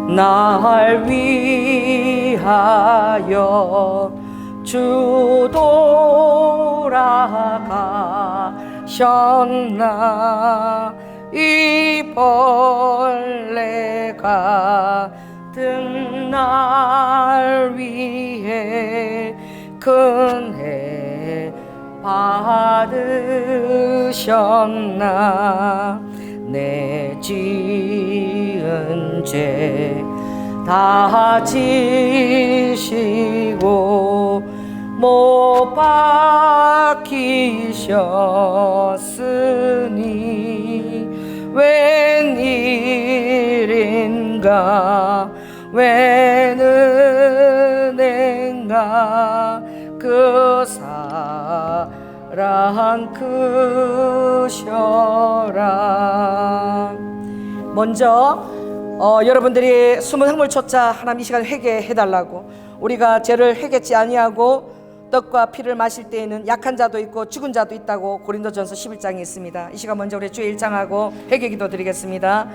날 위하여 주 돌아가셨나. 이 벌레가 든 날 위해 큰해 받으셨나. 내 지은 죄 다 지시고 못 박히셨으니 웬일인가 웬 은혜인가 그 사랑 크셔라. 먼저 여러분들이 숨은 흐물조차 하나님 이 시간 회개해달라고, 우리가 죄를 회개치 아니하고 떡과 피를 마실 때에는 약한 자도 있고 죽은 자도 있다고 고린도전서 11장에 있습니다. 이 시간 먼저 우리 주의 일장하고 회개 기도 드리겠습니다.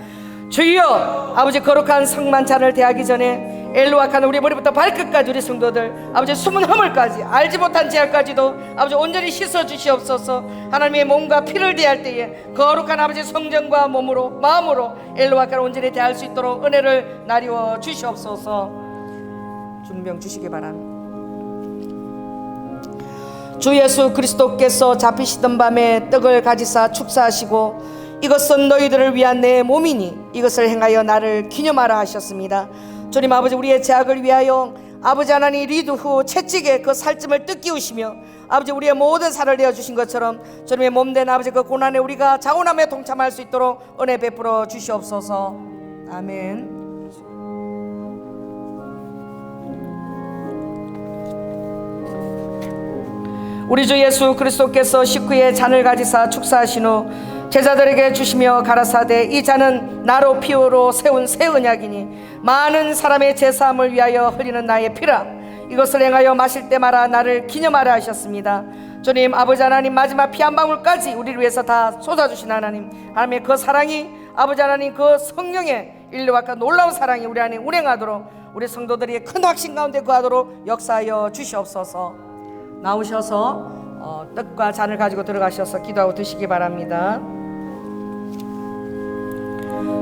주여, 아버지 거룩한 성만찬을 대하기 전에 엘루악한 우리 머리부터 발끝까지 우리 성도들 아버지 숨은 허물까지 알지 못한 죄악까지도 아버지 온전히 씻어 주시옵소서. 하나님의 몸과 피를 대할 때에 거룩한 아버지 성전과 몸으로 마음으로 엘루악한 온전히 대할 수 있도록 은혜를 나리워 주시옵소서. 중병 주시기 바랍니다. 주 예수 그리스도께서 잡히시던 밤에 떡을 가지사 축사하시고 이것은 너희들을 위한 내 몸이니 이것을 행하여 나를 기념하라 하셨습니다. 주님 아버지, 우리의 죄악을 위하여 아버지 하나님 리드 후 채찍에 그 살점을 뜯기우시며 아버지 우리의 모든 살을 내어주신 것처럼 주님의 몸된 아버지 그 고난에 우리가 자원함에 동참할 수 있도록 은혜 베풀어 주시옵소서. 아멘. 우리 주 예수 그리스도께서 식후에 잔을 가지사 축사하신 후 제자들에게 주시며 가라사대 이 잔은 나로 피로 세운 새 언약이니 많은 사람의 제사함을 위하여 흘리는 나의 피라. 이것을 행하여 마실 때마다 나를 기념하라 하셨습니다. 주님 아버지 하나님, 마지막 피 한 방울까지 우리를 위해서 다 쏟아주신 하나님, 하나님의 그 사랑이 아버지 하나님 그 성령의 인류와 그 놀라운 사랑이 우리 안에 운행하도록 우리 성도들이 큰 확신 가운데 거하도록 역사하여 주시옵소서. 나오셔서 떡과 잔을 가지고 들어가셔서 기도하고 드시기 바랍니다.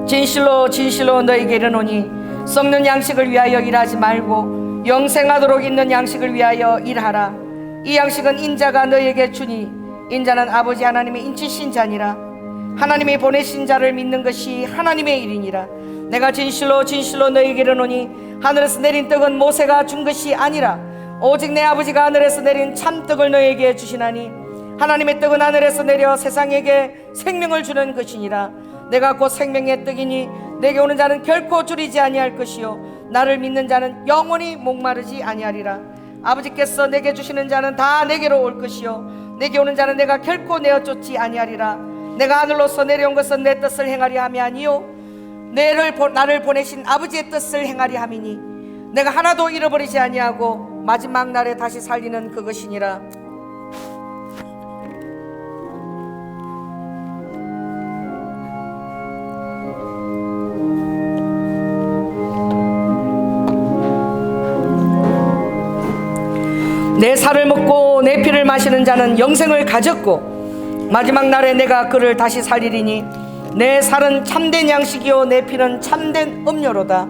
진실로 진실로 너희에게 이르노니 썩는 양식을 위하여 일하지 말고 영생하도록 있는 양식을 위하여 일하라. 이 양식은 인자가 너희에게 주니 인자는 아버지 하나님의 인치신 자니라. 하나님이 보내신 자를 믿는 것이 하나님의 일이니라. 내가 진실로 진실로 너희에게 이르노니 하늘에서 내린 떡은 모세가 준 것이 아니라 오직 내 아버지가 하늘에서 내린 참떡을 너희에게 주시나니 하나님의 떡은 하늘에서 내려 세상에게 생명을 주는 것이니라. 내가 곧 생명의 떡이니 내게 오는 자는 결코 줄이지 아니할 것이요 나를 믿는 자는 영원히 목마르지 아니하리라. 아버지께서 내게 주시는 자는 다 내게로 올 것이요 내게 오는 자는 내가 결코 내어 쫓지 아니하리라. 내가 하늘로서 내려온 것은 내 뜻을 행하리 함이 아니요 나를 보내신 아버지의 뜻을 행하리 함이니 내가 하나도 잃어버리지 아니하고 마지막 날에 다시 살리는 그것이니라. 내 살을 먹고 내 피를 마시는 자는 영생을 가졌고 마지막 날에 내가 그를 다시 살리리니 내 살은 참된 양식이요 내 피는 참된 음료로다.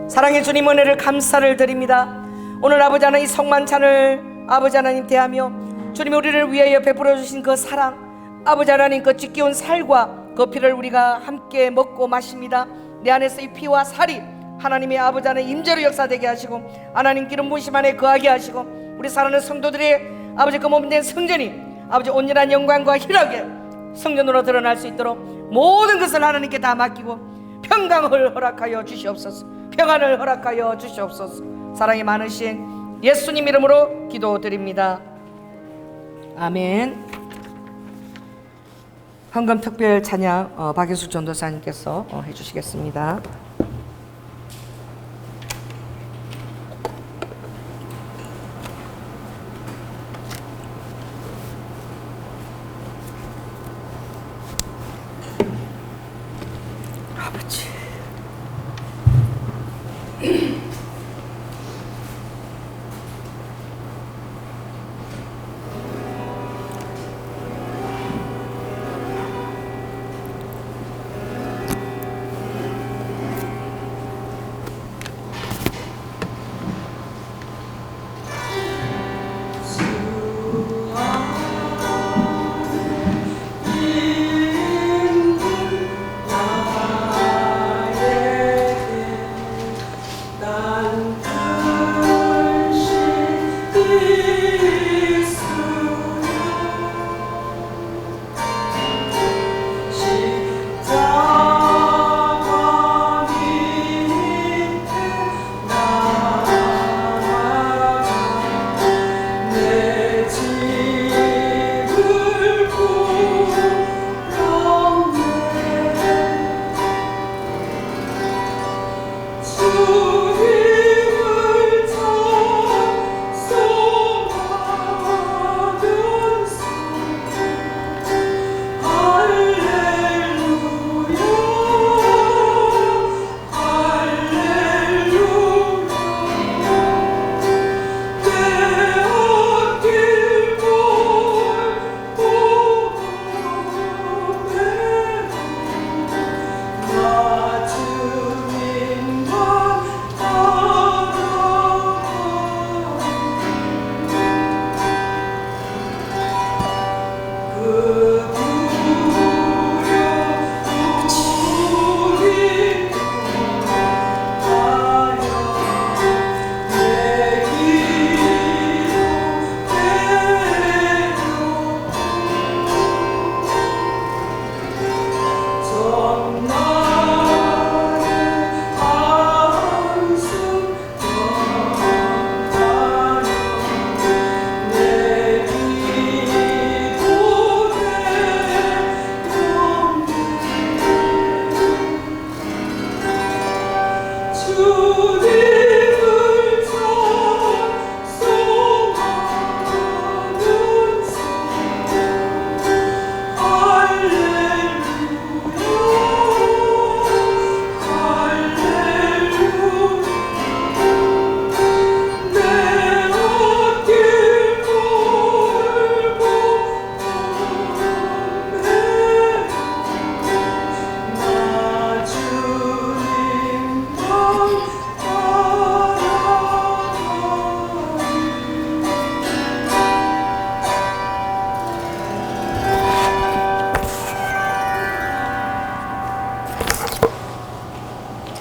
사랑의 주님, 은혜를 감사를 드립니다. 오늘 아버지 하나님 이 성만찬을 아버지 하나님 대하며 주님이 우리를 위하여 베풀어 주신 그 사랑, 아버지 하나님 그 지키운 살과 그 피를 우리가 함께 먹고 마십니다. 내 안에서 이 피와 살이 하나님의 아버지 하나님 임재로 역사되게 하시고 하나님 기름 부으심 안에 거하게 하시고 우리 사랑하는 성도들의 아버지 그 몸된 성전이 아버지 온전한 영광과 희락의 성전으로 드러날 수 있도록 모든 것을 하나님께 다 맡기고 평강을 허락하여 주시옵소서. 평안을 허락하여 주시옵소서. 사랑이 많으신 예수님 이름으로 기도드립니다. 아멘. 헌금 특별 찬양 박예수 전도사님께서 해주시겠습니다. 아버지,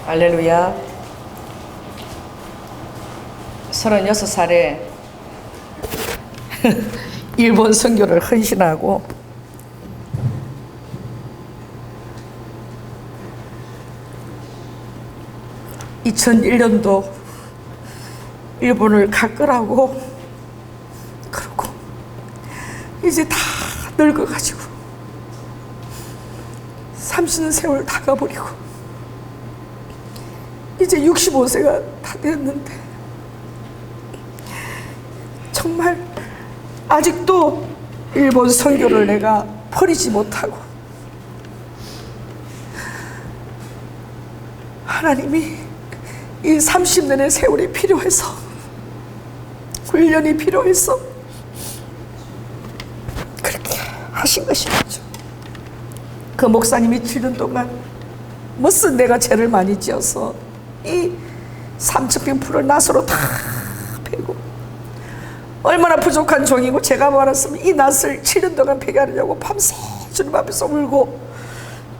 할렐루야. 36살에 일본 선교를 헌신하고 (2001년도) 일본을 갈 거라고, 그러고 이제 다 늙어가지고 30년 세월 다 가버리고 이제 65세가 다 됐는데 정말 아직도 일본 선교를 내가 버리지 못하고, 하나님이 이 30년의 세월이 필요해서, 훈련이 필요해서 그렇게 하신 것이죠. 그 목사님이 7년 동안 무슨 내가 죄를 많이 지어서 이 3,000평 풀을 낫으로 다 베고 얼마나 부족한 종이고 제가 말았으면 이 낫을 7년 동안 베게 하느냐고 밤새 주님 앞에서 울고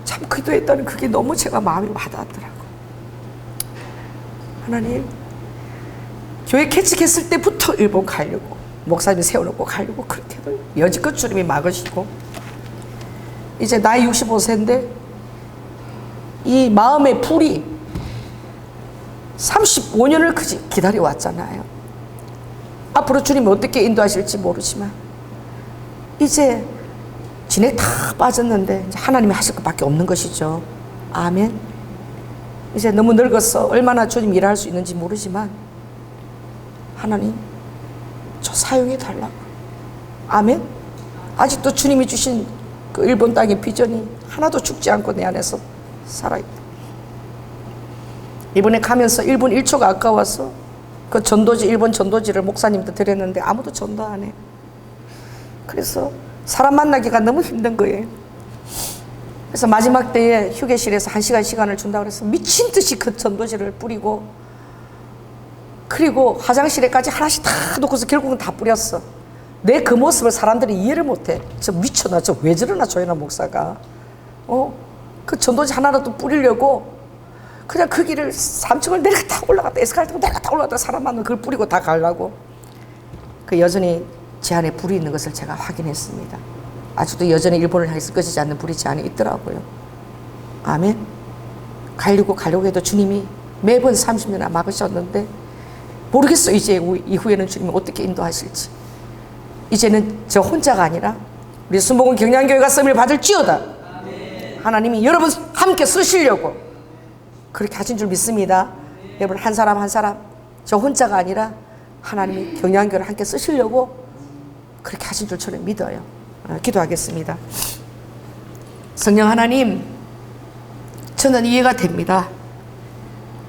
참 기도했더니 그게 너무 제가 마음이 와닿았더라고. 하나님, 교회 개척했을 때부터 일본 가려고 목사님이 세워놓고 가려고 그렇게 해도 여지껏 주님이 막으시고, 이제 나이 65세인데 이 마음의 불이 35년을 기다려왔잖아요. 앞으로 주님이 어떻게 인도하실지 모르지만 이제 진액 다 빠졌는데 이제 하나님이 하실 것밖에 없는 것이죠. 아멘. 이제 너무 늙었어. 얼마나 주님 일할 수 있는지 모르지만 하나님, 저 사용해 달라고. 아멘. 아직도 주님이 주신 그 일본 땅의 비전이 하나도 죽지 않고 내 안에서 살아있다. 이번에 가면서 1분 1초가 아까워서 그 전도지, 일본 전도지를 목사님한테 드렸는데 아무도 전도 안 해. 그래서 사람 만나기가 너무 힘든 거예요. 그래서 마지막 때에 휴게실에서 1시간 시간을 준다고 해서 미친 듯이 그 전도지를 뿌리고, 그리고 화장실에까지 하나씩 다 놓고서 결국은 다 뿌렸어. 내 그 모습을 사람들이 이해를 못해. 저 미쳤나, 저 왜 저러나 조현아 목사가. 그 전도지 하나라도 뿌리려고 그냥 그 길을 3층을 내려갔다 올라갔다 에스컬레이터 내려갔다 올라갔다 사람 많은 그걸 뿌리고 다 가려고. 그 여전히 제 안에 불이 있는 것을 제가 확인했습니다. 아직도 여전히 일본을 향해서 꺼지지 않는 불이 제 안에 있더라고요. 아멘. 가려고 해도 주님이 매번 30년이나 막으셨는데 모르겠어요. 이제 이후에는 주님이 어떻게 인도하실지. 이제는 저 혼자가 아니라 우리 순복음 경량교회가 쓰임을 받을지어다. 하나님이 여러분 함께 쓰시려고 그렇게 하신 줄 믿습니다. 여러분 한 사람 한 사람 저 혼자가 아니라 하나님이 경량교회를 함께 쓰시려고 그렇게 하신 줄 저는 믿어요. 기도하겠습니다. 성령 하나님, 저는 이해가 됩니다.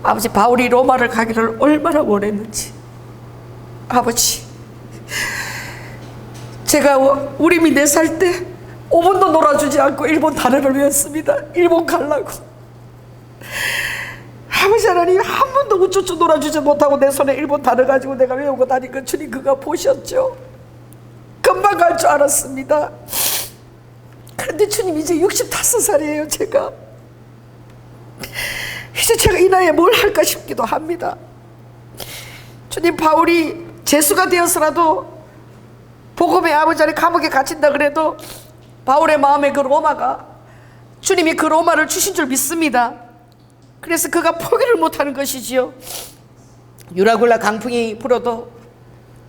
아버지, 바울이 로마를 가기를 얼마나 원했는지. 아버지, 제가 우리미 4살 때 5분도 놀아주지 않고 일본 단어를 외웠습니다. 일본 가려고. 아버지 하나님, 한 번도 우쭈쭈 놀아주지 못하고 내 손에 일본 단어 가지고 내가 외우고 다니까 주님 그가 보셨죠. 금방 갈 줄 알았습니다. 그런데 주님 이제 65살이에요. 제가 이제 제가 이 나이에 뭘 할까 싶기도 합니다. 주님, 바울이 재수가 되어서라도 복음의 아버지 안에 감옥에 갇힌다 그래도 바울의 마음에 그 로마가 주님이 그 로마를 주신 줄 믿습니다. 그래서 그가 포기를 못하는 것이지요. 유라굴라 강풍이 불어도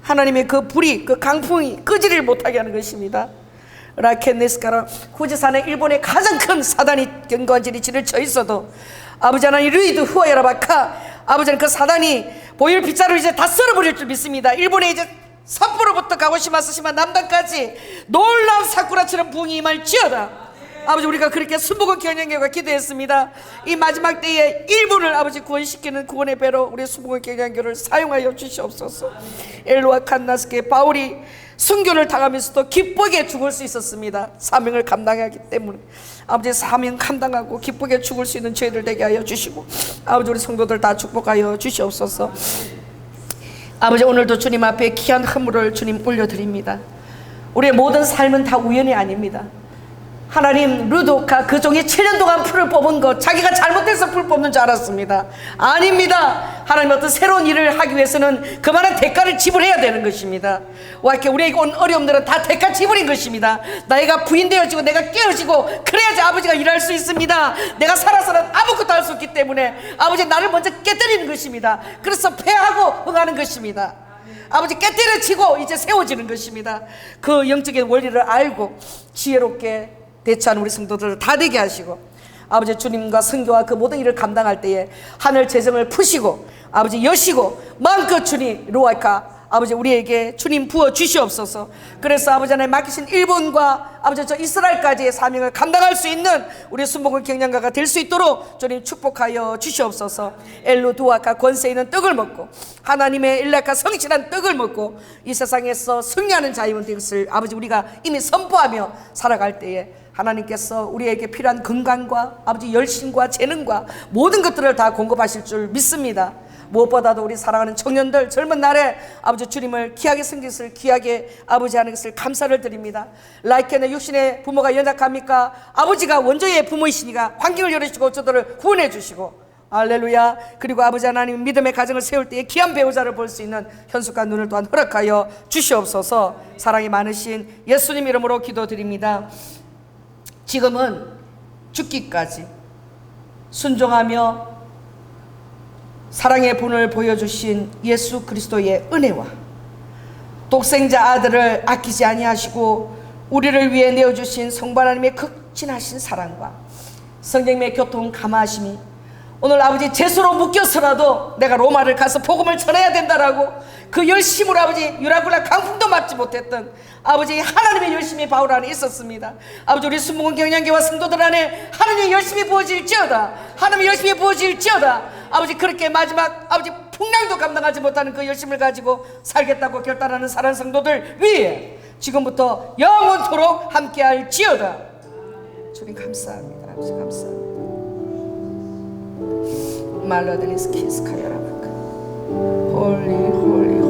하나님의 그 불이, 그 강풍이 끄지를 못하게 하는 것입니다. 라켄네스카라 후지산에 일본의 가장 큰 사단이 견고한질이 지를 쳐 있어도 아버지 하나님 루이드 후아야라바카 아버지는 그 사단이 보일 빗자루 이제 다 썰어버릴 줄 믿습니다. 일본에 이제 삿포로부터 가고시마 스시마 남단까지 놀라운 사쿠라처럼 부흥이 임할지어다. 아버지, 우리가 그렇게 순복음 경영교회가 기도했습니다. 이 마지막 때에 일본을 아버지 구원시키는 구원의 배로 우리 순복음 경영교회를 사용하여 주시옵소서. 엘로와 칸나스케 바울이 순교를 당하면서도 기쁘게 죽을 수 있었습니다. 사명을 감당하기 때문에 아버지, 사명 감당하고 기쁘게 죽을 수 있는 저희들 되게 하여 주시고 아버지, 우리 성도들 다 축복하여 주시옵소서. 아버지, 오늘도 주님 앞에 귀한 헌물을 주님 올려드립니다. 우리의 모든 삶은 다 우연이 아닙니다. 하나님, 루도카 그 종이 7년 동안 풀을 뽑은 것, 자기가 잘못해서 풀 뽑는 줄 알았습니다. 아닙니다. 하나님 어떤 새로운 일을 하기 위해서는 그만한 대가를 지불해야 되는 것입니다. 와, 이렇게 우리에게 온 어려움들은 다 대가 지불인 것입니다. 나이가 부인되어지고 내가 깨어지고 그래야지 아버지가 일할 수 있습니다. 내가 살아서는 아무것도 할 수 없기 때문에 아버지 나를 먼저 깨뜨리는 것입니다. 그래서 패하고 응하는 것입니다. 아버지 깨뜨려치고 이제 세워지는 것입니다. 그 영적인 원리를 알고 지혜롭게 대처하는 우리 성도들을 다 되게 하시고, 아버지 주님과 선교와 그 모든 일을 감당할 때에 하늘 재정을 푸시고 아버지 여시고 마음껏 주님 로아카 아버지 우리에게 주님 부어 주시옵소서. 그래서 아버지 하나님 맡기신 일본과 아버지 저 이스라엘까지의 사명을 감당할 수 있는 우리 순복음 경영가가 될 수 있도록 주님 축복하여 주시옵소서. 엘루두아카 권세 있는 떡을 먹고 하나님의 일라카 성실한 떡을 먹고 이 세상에서 승리하는 자유인 것을 아버지 우리가 이미 선포하며 살아갈 때에 하나님께서 우리에게 필요한 건강과 아버지 열심과 재능과 모든 것들을 다 공급하실 줄 믿습니다. 무엇보다도 우리 사랑하는 청년들 젊은 날에 아버지 주님을 귀하게 섬긴 것을 귀하게 아버지 하는 것을 감사를 드립니다. 라이켄의 육신의 부모가 연약합니까? 아버지가 원조의 부모이시니까 환경을 열어주시고 저들을 구원해 주시고, 할렐루야. 그리고 아버지 하나님 믿음의 가정을 세울 때에 귀한 배우자를 볼 수 있는 현숙한 눈을 또한 허락하여 주시옵소서. 사랑이 많으신 예수님 이름으로 기도드립니다. 지금은 죽기까지 순종하며 사랑의 분을 보여주신 예수 그리스도의 은혜와 독생자 아들을 아끼지 아니하시고 우리를 위해 내어주신 성부 하나님의 극진하신 사랑과 성령님의 교통 감화하심이 오늘 아버지 죄수로 묶여서라도 내가 로마를 가서 복음을 전해야 된다라고 그 열심으로 아버지 유라굴라 강풍도 맞지 못했던 아버지 하나님의 열심이 바울 안에 있었습니다. 아버지 우리 순복음 경영계와 성도들 안에 하나님의 열심이 부어질지어다. 하나님의 열심이 부어질지어다. 아버지 그렇게 마지막 아버지 풍랑도 감당하지 못하는 그 열심을 가지고 살겠다고 결단하는 사랑하는 성도들 위에 지금부터 영원토록 함께할지어다. 주님 감사합니다. 아버지 감사합니다. 말라드리스 키스카야라바카 홀리 홀리